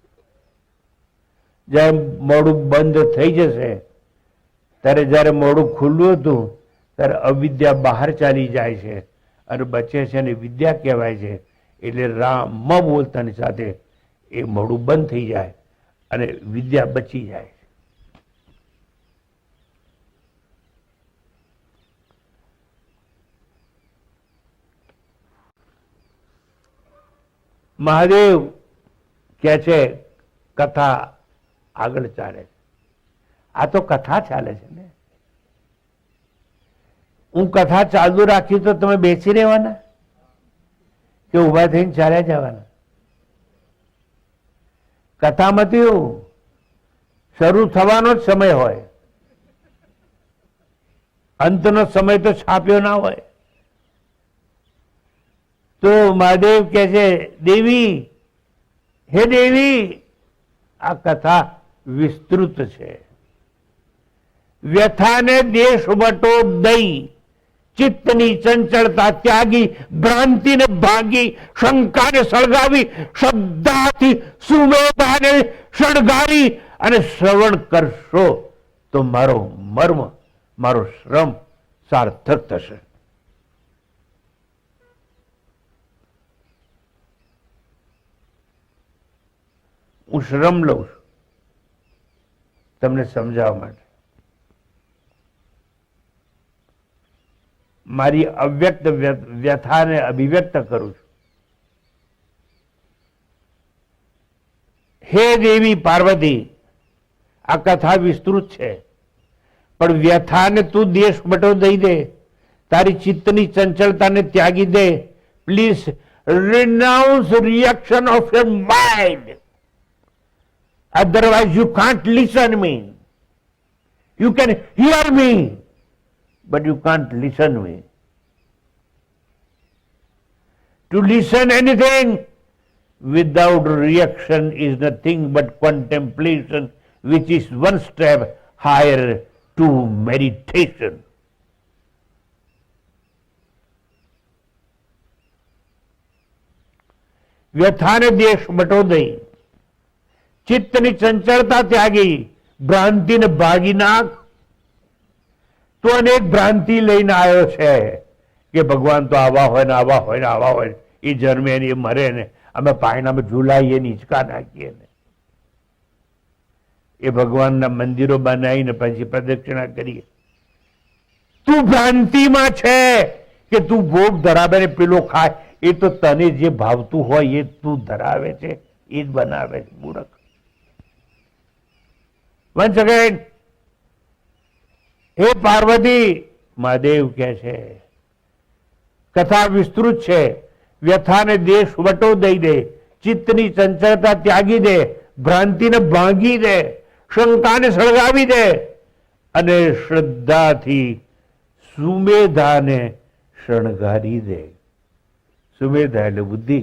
જ્યારે મોઢું બંધ થઈ જશે, ત્યારે જ્યારે મોઢું ખુલ્લું હતું ત્યારે અવિદ્યા બહાર ચાલી જાય છે અને બચે છે, અને વિદ્યા કહેવાય છે. એટલે રામ મ બોલતાની સાથે એ મોઢું બંધ થઈ જાય અને વિદ્યા બચી જાય. મહાદેવ કે છે કથા આગળ ચાલે છે. આ તો કથા ચાલે છે ને. હું કથા ચાલુ રાખી તો તમે બેસી રહેવાના કે ઉભા થઈને ચાલ્યા જવાના? કથામાં તો શરૂ થવાનો જ સમય હોય, અંતનો સમય તો છાપ્યો ના હોય. તો મહાદેવ કહે છે, દેવી, હે દેવી, આ કથા વિસ્તૃત છે. વ્યથાને દેશ વટો દઈ, ચિત્તની ચંચળતા ત્યાગી, ભ્રાંતિને ભાગી, શંકાને સળગાવી, શ્રદ્ધાથી સુમેધાને શણગારી અને શ્રવણ કરશો તો મારો મર્મ, મારો શ્રમ સાર્થક થશે. હું શ્રમ લઉં છું તમને સમજાવવા માટે. મારી અવ્યક્ત વ્યથાને અભિવ્યક્ત કરું છું. હે દેવી પાર્વતી, આ કથા વિસ્તૃત છે, પણ વ્યથાને તું દેશ બટો દઈ દે, તારી ચિત્તની ચંચળતાને ત્યાગી દે. Please renounce reaction of your mind, otherwise you can't listen me. You can hear me, but you can't listen me. To listen anything without reaction is nothing but contemplation, which is one step higher to meditation. વ્યથાને દેશ બટો દઈ, ચિત્તની ચંચળતા ત્યાગી, ભ્રાંતિને ભાગી નાખ. તો અનેક ભ્રાંતિ લઈને આવ્યો છે કે ભગવાન તો આવા હોય ને આવા હોય ને આવા હોય, એ જન્મે ને એ મરે ને અમે પાયણામાં ઝુલાઈએ ને હિંચકા નાખીએ ને. એ ભગવાનના મંદિરો બનાવીને પછી પ્રદક્ષિણા કરીએ. તું ભ્રાંતિમાં છે કે તું ભોગ ધરાવે ને પેલો ખાય. એ તો તને જે ભાવતું હોય એ તું ધરાવે છે, એ જ બનાવે છે મૂર્ખ. વન્સ અગેન, હે પાર્વતી, મહાદેવ કહે છે કથા વિસ્તૃત છે. વ્યથાને દેશ વટો દઈ દે, ચિત્તની ચંચળતા ત્યાગી દે, ભ્રાંતિને ભાંગી દે, શંકાને સળગાવી દે અને શ્રદ્ધાથી સુમેધાને શણગારી દે. સુમેધા એટલે બુદ્ધિ,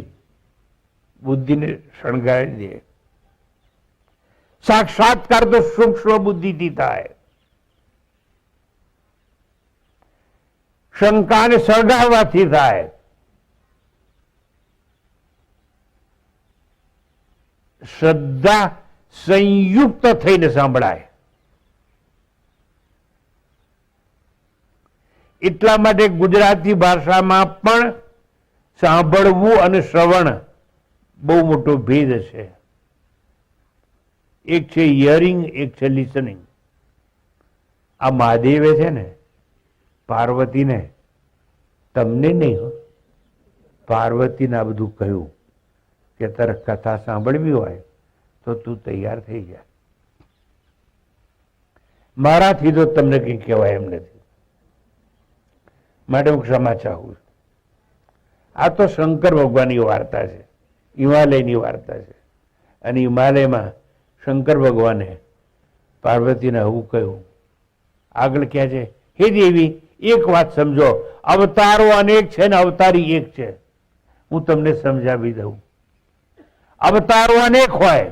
બુદ્ધિને શણગારી દે. સાક્ષાત્કાર તો સૂક્ષ્મ બુદ્ધિથી થાય. શંકાને સળગાવવાથી થાય. શ્રદ્ધા સંયુક્ત થઈને સાંભળાય. એટલા માટે ગુજરાતી ભાષામાં પણ સાંભળવું અને શ્રવણ બહુ મોટો ભેદ છે. એક છે હિયરિંગ, એક છે લિસનિંગ. આ મહાદેવે છે ને પાર્વતીને, તમને નહીં, પાર્વતીને આ બધું કહ્યું કે તારે કથા સાંભળવી હોય તો તું તૈયાર થઈ જા. મારાથી તો તમને કંઈ કહેવાય એમ નથી, માટે હું ક્ષમા ચાહું છું. આ તો શંકર ભગવાનની વાર્તા છે, હિમાલયની વાર્તા છે. અને હિમાલયમાં શંકર ભગવાને પાર્વતીને આવું કહ્યું. આગળ ક્યાં છે, હે દેવી, એક વાત સમજો, અવતારો અનેક છે ને અવતારી એક છે. હું તમને સમજાવી દઉં. અવતારો અનેક હોય,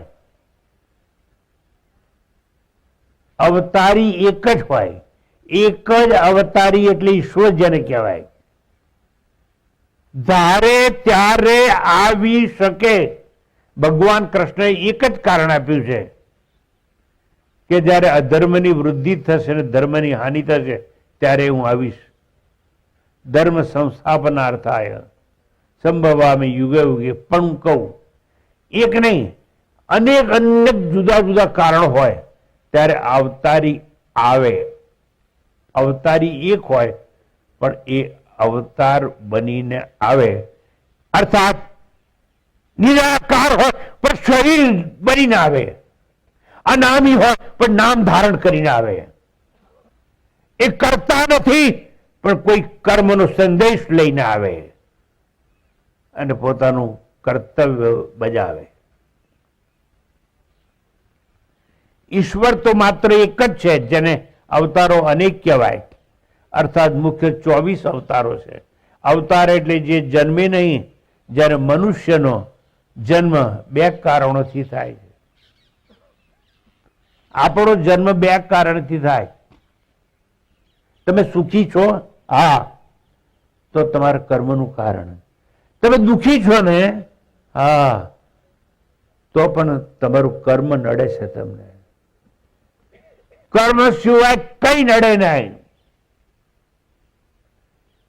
અવતારી એક જ હોય. એક જ અવતારી એટલે ઈશ્વર જેને કહેવાય. ધારે ત્યારે આવી શકે. ભગવાન કૃષ્ણએ એક જ કારણ આપ્યું છે કે જ્યારે અધર્મની વૃદ્ધિ થશે ને ધર્મની હાનિ થશે ત્યારે હું આવીશ. ધર્મ સંસ્થાપનાર્થાય સંભવામી યુગે યુગે. પણ હું કહું, એક નહીં, અનેક અનેક જુદા જુદા કારણ હોય ત્યારે અવતારી આવે. અવતારી એક હોય પણ એ અવતાર બનીને આવે, અર્થાત નિરાકાર હોય પણ શરીર બનીને આવે, અનામી હોય પણ નામ ધારણ કરીને આવે. એ કરતા નથી પણ કોઈ કર્મનો સંદેશ લઈને આવે અને પોતાનું કર્તવ્ય બજાવે. ઈશ્વર તો માત્ર એક જ છે, જેને અવતારો અનેક કહેવાય, અર્થાત મુખ્ય 24 અવતારો છે. અવતાર એટલે જે જન્મે નહીં. જ્યારે મનુષ્યનો જન્મ 2 કારણોથી થાય છે. આપણો જન્મ 2 કારણથી થાય. તમે સુખી છો, હા, તો તમારા કર્મનું કારણ. તમે દુઃખી છો ને, હા, તો પણ તમારું કર્મ નડે છે. તમને કર્મ સિવાય કઈ નડે નહીં.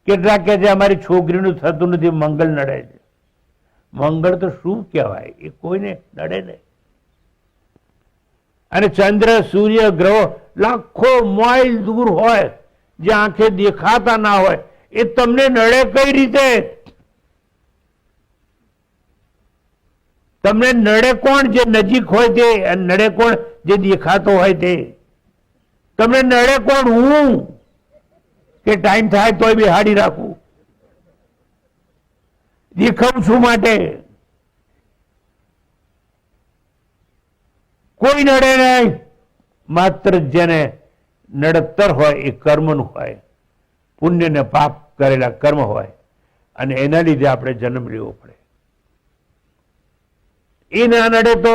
કેટલાક કે છે અમારી છોકરીનું થતું નથી, મંગળ નડે છે. મંગળ તો શું કહેવાય? એ કોઈને નડે નહીં. અને ચંદ્ર, સૂર્ય, ગ્રહો લાખો માઇલ દૂર હોય, જે આંખે દેખાતા ના હોય, એ તમને નડે કઈ રીતે? તમને નડે કોણ? જે નજીક હોય તે. નડે કોણ? જે દેખાતો હોય તે. તમને નડે કોણ? હું, કે ટાઈમ થાય તોય બેહાડી રાખું, દેખાઉં છું માટે. કોઈ નડે નહીં. માત્ર જેને નડતર હોય એ કર્મનું હોય, પુણ્ય ને પાપ કરેલા કર્મ હોય, અને એના લીધે આપણે જન્મ લેવો પડે. એ ના નડે તો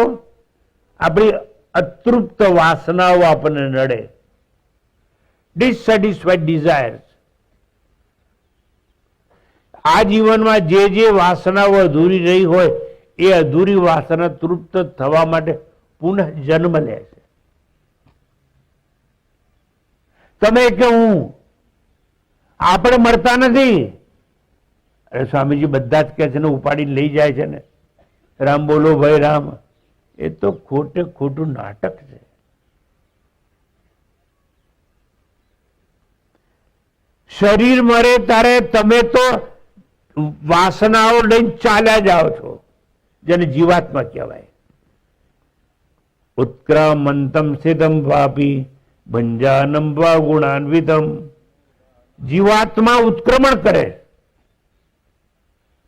આપણી અતૃપ્ત વાસનાઓ આપણને નડે. ડિસસેટિસ્ફાઈડ ડિઝાયર્સ. આ જીવનમાં જે વાસનાઓ અધૂરી રહી હોય, એ અધૂરી વાસના તૃપ્ત થવા માટે પુનઃ જન્મ લે છે. તમે કે હું, આપણે મળતા નથી. અરે સ્વામીજી બધા જ કે છે ને, ઉપાડીને લઈ જાય છે ને. રામ બોલો ભાઈ રામ. એ તો ખોટે ખોટું નાટક છે. શરીર મરે ત્યારે તમે તો વાસનાઓ લઈને ચાલ્યા જાઓ છો, જેને જીવાત્મા કહેવાય. ઉત્ક્રામંતમ સ્થિતમ પાપી ભંજાનમ વા ગુણાન્વિતમ. જીવાત્મા ઉત્ક્રમણ કરે,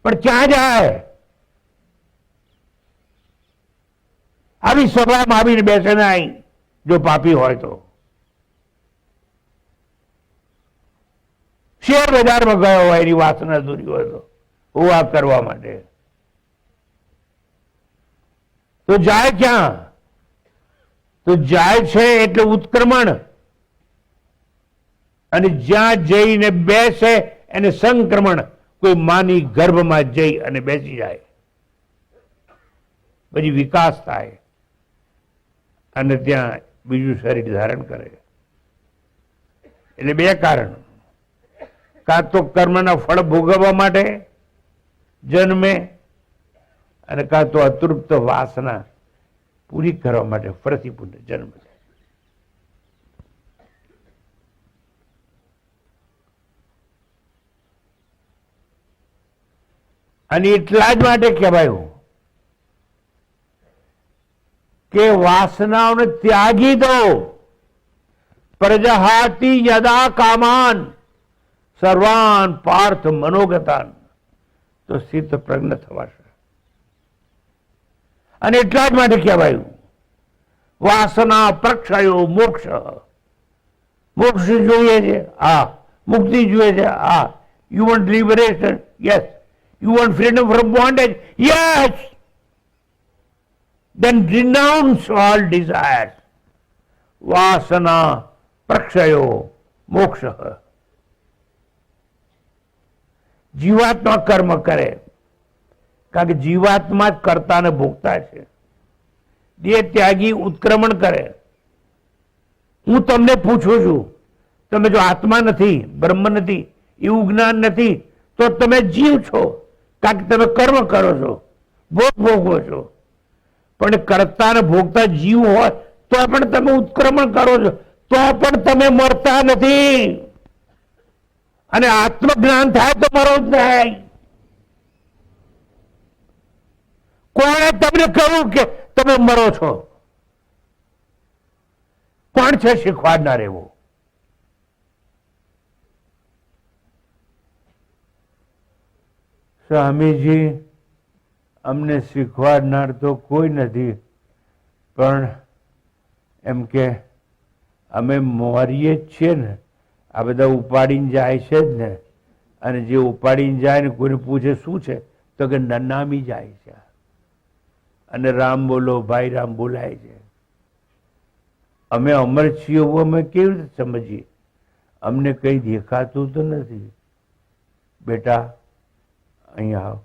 પણ ક્યાં જાય? આવી સભામાં આવીને બેસે નહીં, જો પાપી હોય તો. શેર બજારમાં ગયો હોય, એની વાસના દૂરી હોય તો હું આ કરવા માટે, તો જાય ક્યાં? તો જાય છે એટલે ઉત્ક્રમણ. અને જ્યાં જઈને બેસે એને સંક્રમણ. કોઈ માની ગર્ભમાં જઈ અને બેસી જાય, પછી વિકાસ થાય અને ત્યાં બીજું શરીર ધારણ કરે. એટલે 2 કારણ. કાં તો કર્મના ફળ ભોગવવા માટે જન્મે, અને કાં તો અતૃપ્ત વાસના પૂરી કરવા માટે ફરીથી પુનઃ જન્મ લે. અને એટલા જ માટે કહેવાયું કે વાસનાઓને ત્યાગી દો. પ્રજહાતિ યદા કામાન સર્વાન પાર્થ મનોગતાન, તો સ્થિત પ્રજ્ઞ થવાશે. અને એટલા જ માટે કહેવાયું વાસના પ્રક્ષયો મોક્ષ. મોક્ષ જોઈએ છે, હા. મુક્તિ જોઈએ છે, હા. You want liberation? Yes. You want freedom from bondage? Yes. Then renounce all desires. વાસના પ્રક્ષયો મોક્ષ. જીવાત્મા કર્મ કરે, કારણ કે જીવાત્મા જ કરતા ને ભોગતા છે. દેહ ત્યાગી ઉત્ક્રમણ કરે. હું તમને પૂછું છું, તમે જો આત્મા નથી, બ્રહ્મ નથી, એવું જ્ઞાન નથી, તો તમે જીવ છો, કારણ કે તમે કર્મ કરો છો, ભોગ ભોગવો છો. પણ કરતા ને ભોગતા જીવ હોય તો પણ તમે ઉત્ક્રમણ કરો છો, તો પણ તમે મરતા નથી. અને આત્મજ્ઞાન થાય તો મરો જ નહીં. કોણે તમને કહ્યું કે તમે મરો છો? કોણ છે શીખવાડનાર એવો? સ્વામીજી, અમને શીખવાડનાર તો કોઈ નથી, પણ એમ કે અમે મોરીએ જ છીએ ને, આ બધા ઉપાડીને જાય છે જ ને, અને જે ઉપાડીને જાય ને કોઈને પૂછે શું છે તો કે નનામી જાય છે, અને રામ બોલો ભાઈ રામ બોલાય છે. અમે અમર છીએ એવું અમે કેવી રીતે સમજીએ? અમને કંઈ દેખાતું તો નથી. બેટા અહીંયા આવ.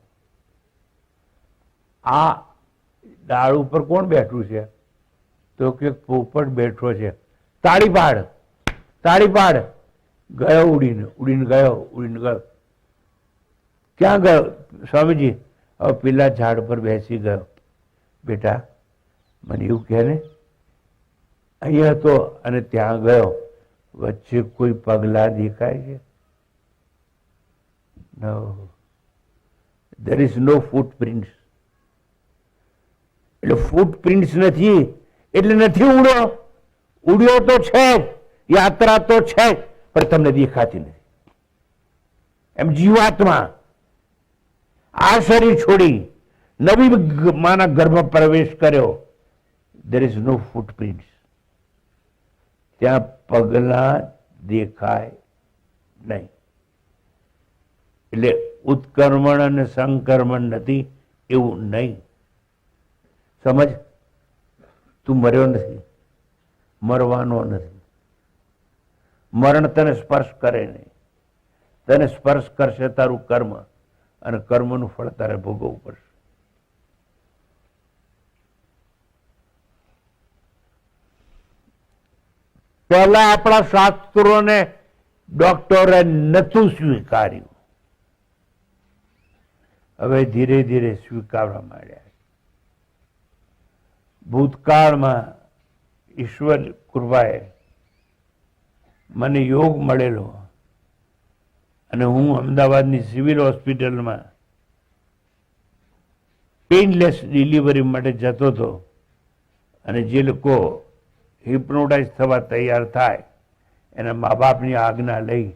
આ ડાળ ઉપર કોણ બેઠું છે? તો કે પોપટ બેઠો છે. તાળી પાડ, તાળી પાડ. ગયો ઉડીને, ઉડીને ગયો, ઉડીને ગયો. ક્યાં ગયો? સ્વામીજી, હવે પેલા ઝાડ પર બેસી ગયો. બેટા મને એવું કહે ને, અહીંયા હતો અને ત્યાં ગયો. વચ્ચે કોઈ પગલા દેખાય છે? નો, there is no footprints. એટલે ફૂટપ્રિન્ટ્સ નથી એટલે નથી ઉડ્યો. ઉડ્યો તો છે, યાત્રા તો છે, પણ તમને દેખાતી નથી. એમ જીવાત્મા આ શરીર છોડી નવી માના ગર્ભમાં પ્રવેશ કર્યો. there is no footprints. ત્યાં પગલા દેખાય નહીં. એટલે ઉત્કર્મણ અને સંકર્મણ નથી એવું નહીં. સમજ? તું મર્યો નથી, મરવાનો નથી. મરણ તને સ્પર્શ કરે નહીં. તને સ્પર્શ કરશે તારું કર્મ, અને કર્મનું ફળ તારે ભોગવવું પડશે. પહેલા આપણા શાસ્ત્રોને ડોક્ટરે નતું સ્વીકાર્યું, હવે ધીરે ધીરે સ્વીકારવા માંડ્યા. ભૂતકાળમાં ઈશ્વર કૃપાએ મને યોગ મળેલો, અને હું અમદાવાદની સિવિલ હોસ્પિટલમાં પેઇનલેસ ડિલિવરી માટે જતો હતો, અને જે લોકો હિપ્નોટાઇઝ થવા તૈયાર થાય એના મા બાપની આજ્ઞા લઈ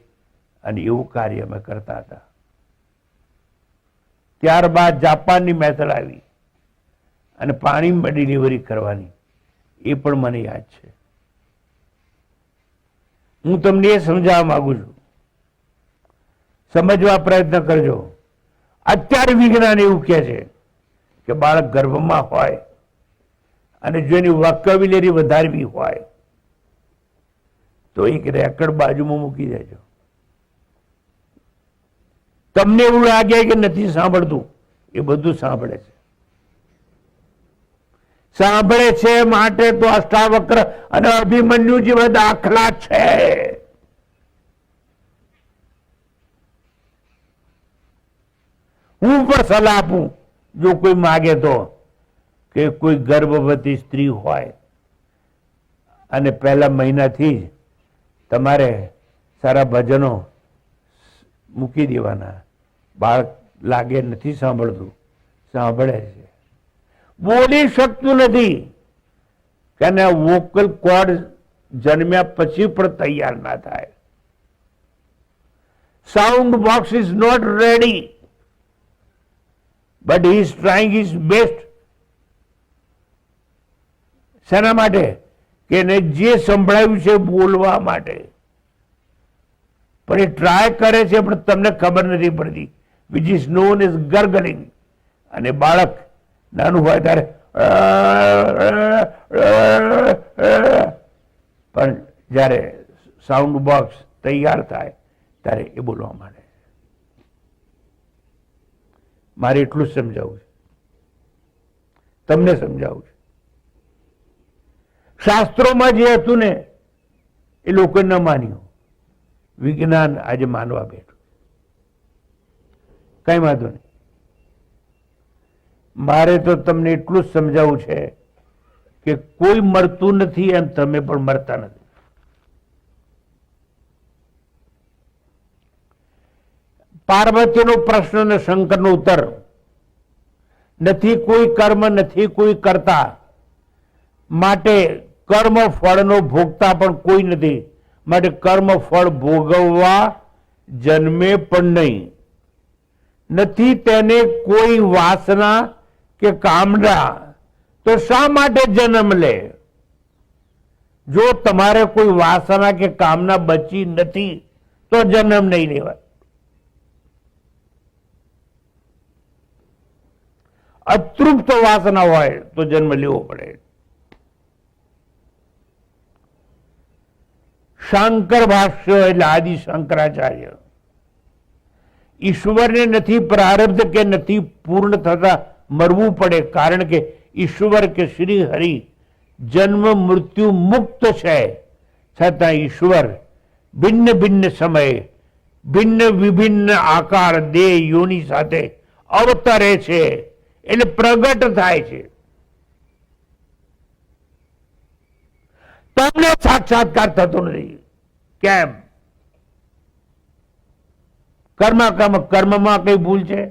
અને એવું કાર્ય અમે કરતા હતા. ત્યારબાદ જાપાનની મેથડ આવી અને પાણીમાં ડિલિવરી કરવાની, એ પણ મને યાદ છે. હું તમને એ સમજાવવા માંગુ છું, સમજવા પ્રયત્ન કરજો. અત્યારે વિજ્ઞાન એવું કહે છે કે બાળક ગર્ભમાં હોય અને જો એની વોકેબ્યુલરી વધારવી હોય તો એક રેકર્ડ બાજુમાં મૂકી દેજો. તમને એવું લાગે કે નથી સાંભળતું, એ બધું સાંભળે છે. સાંભળે છે માટે તો અષ્ટાવક્ર અને અભિમન્યુ જેવા દાખલા છે. હું પણ સલાહ આપું, જો કોઈ માગે તો, કે કોઈ ગર્ભવતી સ્ત્રી હોય અને પહેલા મહિનાથી જ તમારે સારા ભજનો મૂકી દેવાના. બાળક લાગે નથી સાંભળતું, સાંભળે છે, બોલી શકતું નથી, કે વોકલ કોર્ડ જન્મ્યા પછી પણ તૈયાર ના થાય. Sound box is not ready, but he is trying his best. શેના માટે? કે એને જે સંભળાયું છે બોલવા માટે, પણ એ ટ્રાય કરે છે પણ તમને ખબર નથી પડતી, વિચ ઇઝ નોન એઝ ગર્ગલિંગ. અને બાળક નાનું હોય ત્યારે પણ જ્યારે સાઉન્ડ બોક્સ તૈયાર થાય ત્યારે એ બોલવા માંડે. મારે એટલું જ સમજાવવું છે, તમને સમજાવું છે. શાસ્ત્રોમાં જે હતું ને એ લોકો ન માન્યું, વિજ્ઞાન આજે માનવા બેઠું. કઈ વાંધો નહીં. મારે તો તમને એટલું જ સમજાવવું છે કે કોઈ મરતું નથી એમ તમે પણ મરતા નથી. પાર્વતીનો પ્રશ્ન અને શંકરનો ઉત્તર નથી કોઈ કર્મ, નથી કોઈ કરતા, માટે કર્મ ફળનો ભોગતા પણ કોઈ નથી, માટે કર્મ ફળ ભોગવવા જન્મે પણ નહીં. નથી તેને કોઈ વાસના કે કામના, તો શા માટે જન્મ લે? જો તમારે કોઈ વાસના કે કામના બચી નથી તો જન્મ નહીં લેવાય. અતૃપ્ત વાસના હોય તો જન્મ લેવો પડે. શાંકર ભાષ્ય એટલે આદિ શંકરાચાર્ય, ઈશ્વરને નથી પ્રારબ્ધ કે નથી પૂર્ણ થતા મરવું પડે, કારણ કે ઈશ્વર કે શ્રી હરિ જન્મ મૃત્યુ મુક્ત છે, છતાં ઈશ્વર ભિન્ન ભિન્ન સમયે ભિન્ન વિભિન્ન આકાર દેહ યોની સાથે અવતરે છે, એટલે પ્રગટ થાય છે. તમને સાક્ષાત્કાર થતો નથી. કેમ? કર્મમાં કઈ ભૂલ છે?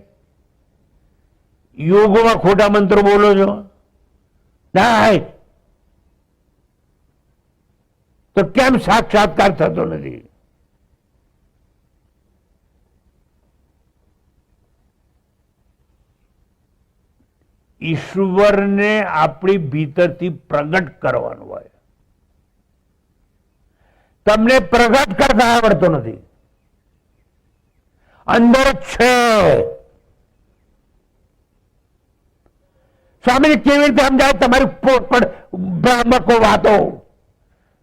યોગમાં ખોટા મંત્રો બોલો છો? ના, તો કેમ સાક્ષાત્કાર થતો નથી? ઈશ્વરને આપણી ભીતરથી પ્રગટ કરવાનું હોય. તમને પ્રગટ કરતા આવડતો નથી. અંદર છે. સ્વામીને કેવી રીતે સમજાય? તમારી પોકળ ભ્રામકો વાતો,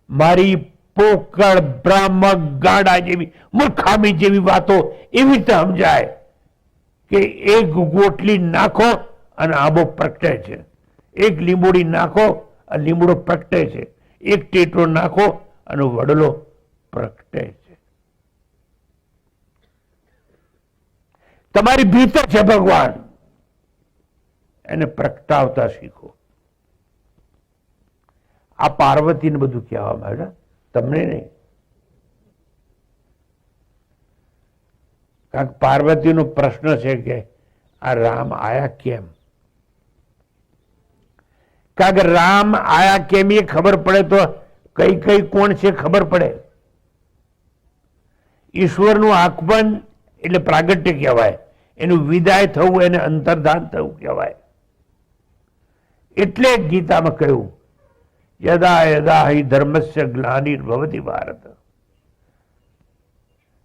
મારી પોકળ ભ્રામક ગાડા જેવી મૂર્ખામી જેવી વાતો એવી રીતે સમજાય કે એક ગોટલી નાખો અને આંબો પ્રગટે છે, એક લીંબોડી નાખો અને લીંબડો પ્રગટે છે, એક ટેટો નાખો અને વડલો પ્રગટે છે. તમારી ભીતર છે ભગવાન, એને પ્રગટાવતા શીખો. આ પાર્વતીને બધું કહેવામાં આવ્યું, તમને નહીં. કારણ કે પાર્વતીનો પ્રશ્ન છે કે આ રામ આયા કેમ? કારણ કે રામ આયા કેમ એ ખબર પડે તો કઈ કઈ કોણ છે ખબર પડે. ઈશ્વરનું આગમન એટલે પ્રાગટ્ય કહેવાય, એનું વિદાય થવું એને અંતર્ધાન થવું કહેવાય. એટલે ગીતામાં કહ્યું, યદા યદા હિ ધર્મસ્ય ગ્લાનિર્ભવતિ ભારત,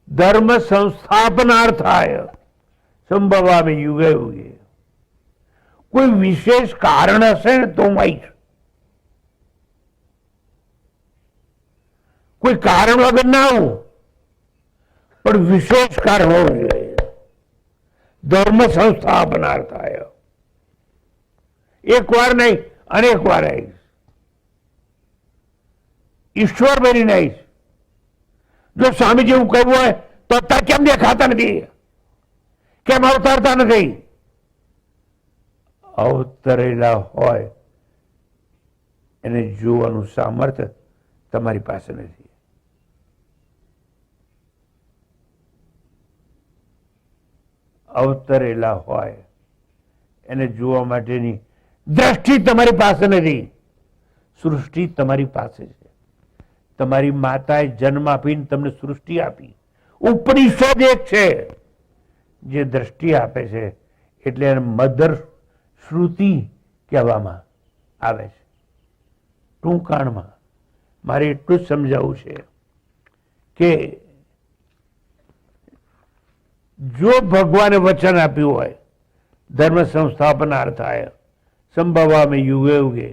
ધર્મ સંસ્થાપનાર્થાય સંભવામિ યુગે યુગે. કોઈ વિશેષ કારણ હશે ને તો હું આવીશ. કોઈ કારણ વગર ના આવું, પણ વિશેષ કારણ હોવું જોઈએ. ધર્મ સંસ્થાપનાર્થાય, એક વાર નહીં અનેક વાર આવીશ. ઈશ્વર બનીને આવીશ. જો સ્વામીજી એવું કહ્યું હોય તો અત્યારે કેમ દેખાતા નથી? કેમ અવતરતા નથી? અવતરેલા હોય એને જોવાનું સામર્થ્ય તમારી પાસે નથી. અવતરેલા હોય એને જોવા માટેની દ્રષ્ટિ તમારી પાસે નથી. સૃષ્ટિ તમારી પાસે છે. તમારી માતાએ જન્મ આપીને તમને સૃષ્ટિ આપી. ઉપનિષદ એક છે જે દ્રષ્ટિ આપે છે, એટલે એને મધર શ્રુતિ કહેવામાં આવે છે. ટૂંકાણમાં મારે એટલું જ સમજાવવું છે કે જો ભગવાને વચન આપ્યું હોય ધર્મ સંસ્થાપનાર્થાય સંભવામિ યુગે યુગે,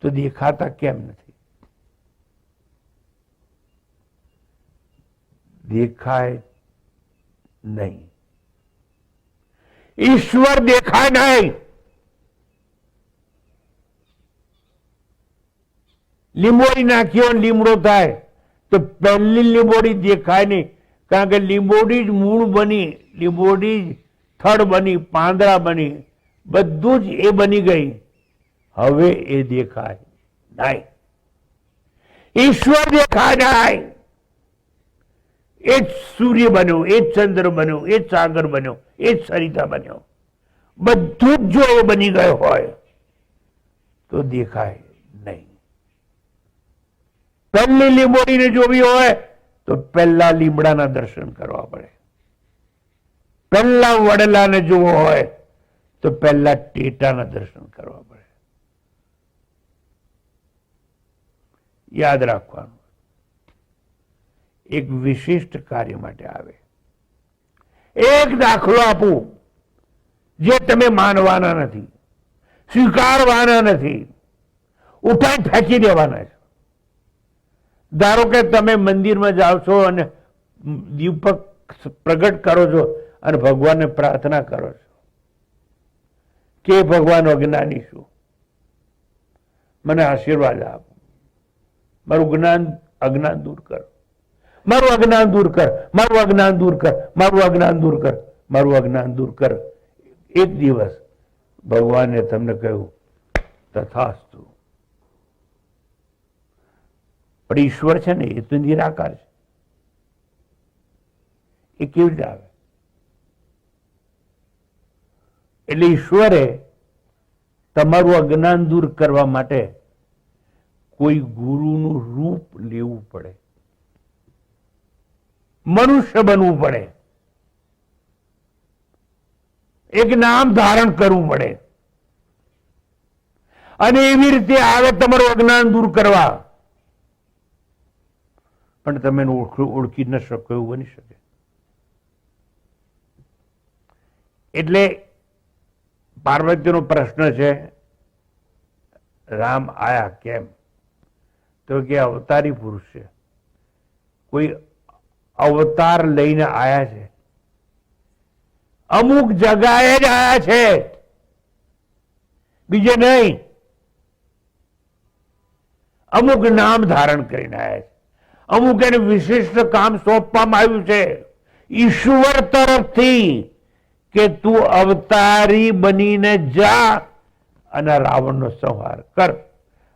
તો દેખાતા કેમ નથી? દેખાય નહીં. ઈશ્વર દેખાય નહીં. લીંબોડી નાખ્યો લીમડો થાય તો પહેલી લીંબોડી દેખાય નહીં, કારણ કે લીંબોડી જ મૂળ બની, લીંબોડી જ થડ બની, પાંદડા બની, બધું જ એ બની ગઈ. હવે એ દેખાય નહીં. ઈશ્વર દેખાય નહીં. એ જ સૂર્ય બન્યો, એ જ ચંદ્ર બન્યો, એ જ સાગર બન્યો, એ જ સરિતા બન્યો. બધું જ જો એ બની ગયો હોય તો દેખાય નહીં. પહેલી લીંબોડીને જોવી હોય તો પહેલા લીમડાના દર્શન કરવા પડે. પહેલા વડલાને જોવો હોય તો પહેલા ટેટાના દર્શન કરવા પડે. યાદ રાખવાનું, એક વિશિષ્ટ કાર્ય માટે આવે. એક દાખલો આપું જે તમે માનવાના નથી, સ્વીકારવાના નથી, ઉઠાઈ ફેંકી દેવાના છે. ધારો કે તમે મંદિરમાં જાઓ છો અને દીપક પ્રગટ કરો છો અને ભગવાનને પ્રાર્થના કરો છો કે ભગવાન અજ્ઞાની છું, મને આશીર્વાદ આપો, મારું અજ્ઞાન દૂર કર, મારું અજ્ઞાન દૂર કર, મારું અજ્ઞાન દૂર કર, મારું અજ્ઞાન દૂર કર, મારું અજ્ઞાન દૂર કર. એક દિવસ ભગવાને તમને કહ્યું તથાસ્તુ. પણ ઈશ્વર છે ને એ તો નિરાકાર છે, એ કેવી રીતે આવે? એટલે ઈશ્વરે તમારું અજ્ઞાન દૂર કરવા માટે કોઈ ગુરુનું રૂપ લેવું પડે, મનુષ્ય બનવું પડે, એક નામ ધારણ કરવું પડે અને એવી રીતે આવે તમારું અજ્ઞાન દૂર કરવા. પણ તમે ઓળખી ન શકો એવું બની શકે. એટલે પાર્વતીનો પ્રશ્ન છે, રામ આયા કેમ? તો કે અવતારી પુરુષ છે, કોઈ અવતાર લઈને આયા છે, અમુક જગાએ જ આયા છે, બીજે નહીં. અમુક નામ ધારણ કરીને આયા છે, અમુક એને વિશિષ્ટ કામ સોંપવામાં આવ્યું છે ઈશ્વર તરફથી કે તું અવતારી બનીને જા અને રાવણનો સંહાર કર.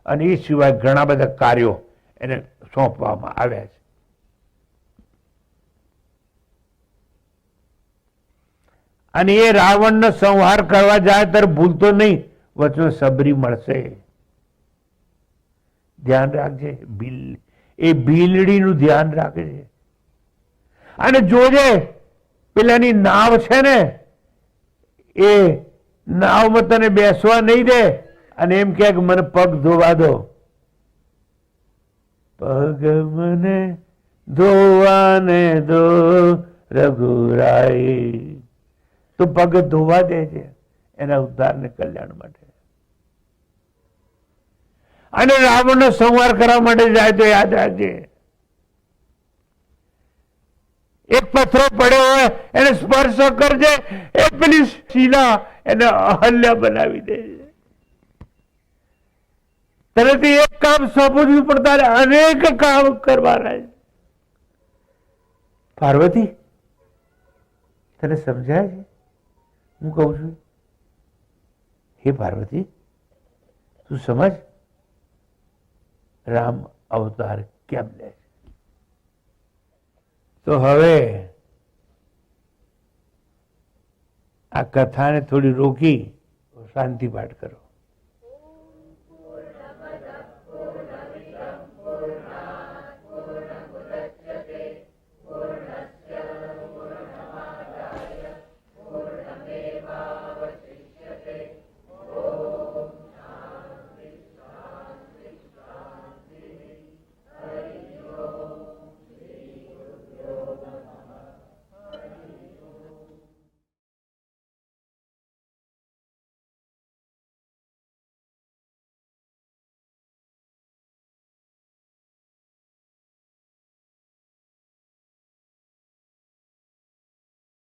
અને એ સિવાય ઘણા બધા કાર્યો એને સોંપવામાં આવ્યા છે. અને એ રાવણનો સંહાર કરવા જાય ત્યારે ભૂલતો નહીં, વચનો સબરી મળશે. ધ્યાન રાખજે, એ ભીલડીનું ધ્યાન રાખજે. અને જોજે પેલાની નાવ છે ને, એ નાવમાં તને બેસવા નહીં દે અને એમ કે મને પગ ધોવા દો. પગ મને ધોવાને દો રઘુરાય. તો પગ ધોવા દે છે એના ઉદ્ધાર ને કલ્યાણ માટે. અને રાવણનો સંહાર કરવા માટે જાય તો યાદ રાખજે, એક પથ્થરો પડ્યો હોય એને સ્પર્શ કરજે, એ પેલી શીલા એને અહલ્યા બનાવી દે. તને એક કામ સોંપવું પણ તારે અનેક કામ કરવાના છે. પાર્વતી, તને સમજાય છે હું કહું છું? હે પાર્વતી, તું સમજ, રામ અવતાર કેમ લે છે? તો હવે આ કથાને થોડી રોકી શાંતિ પાઠ કરો.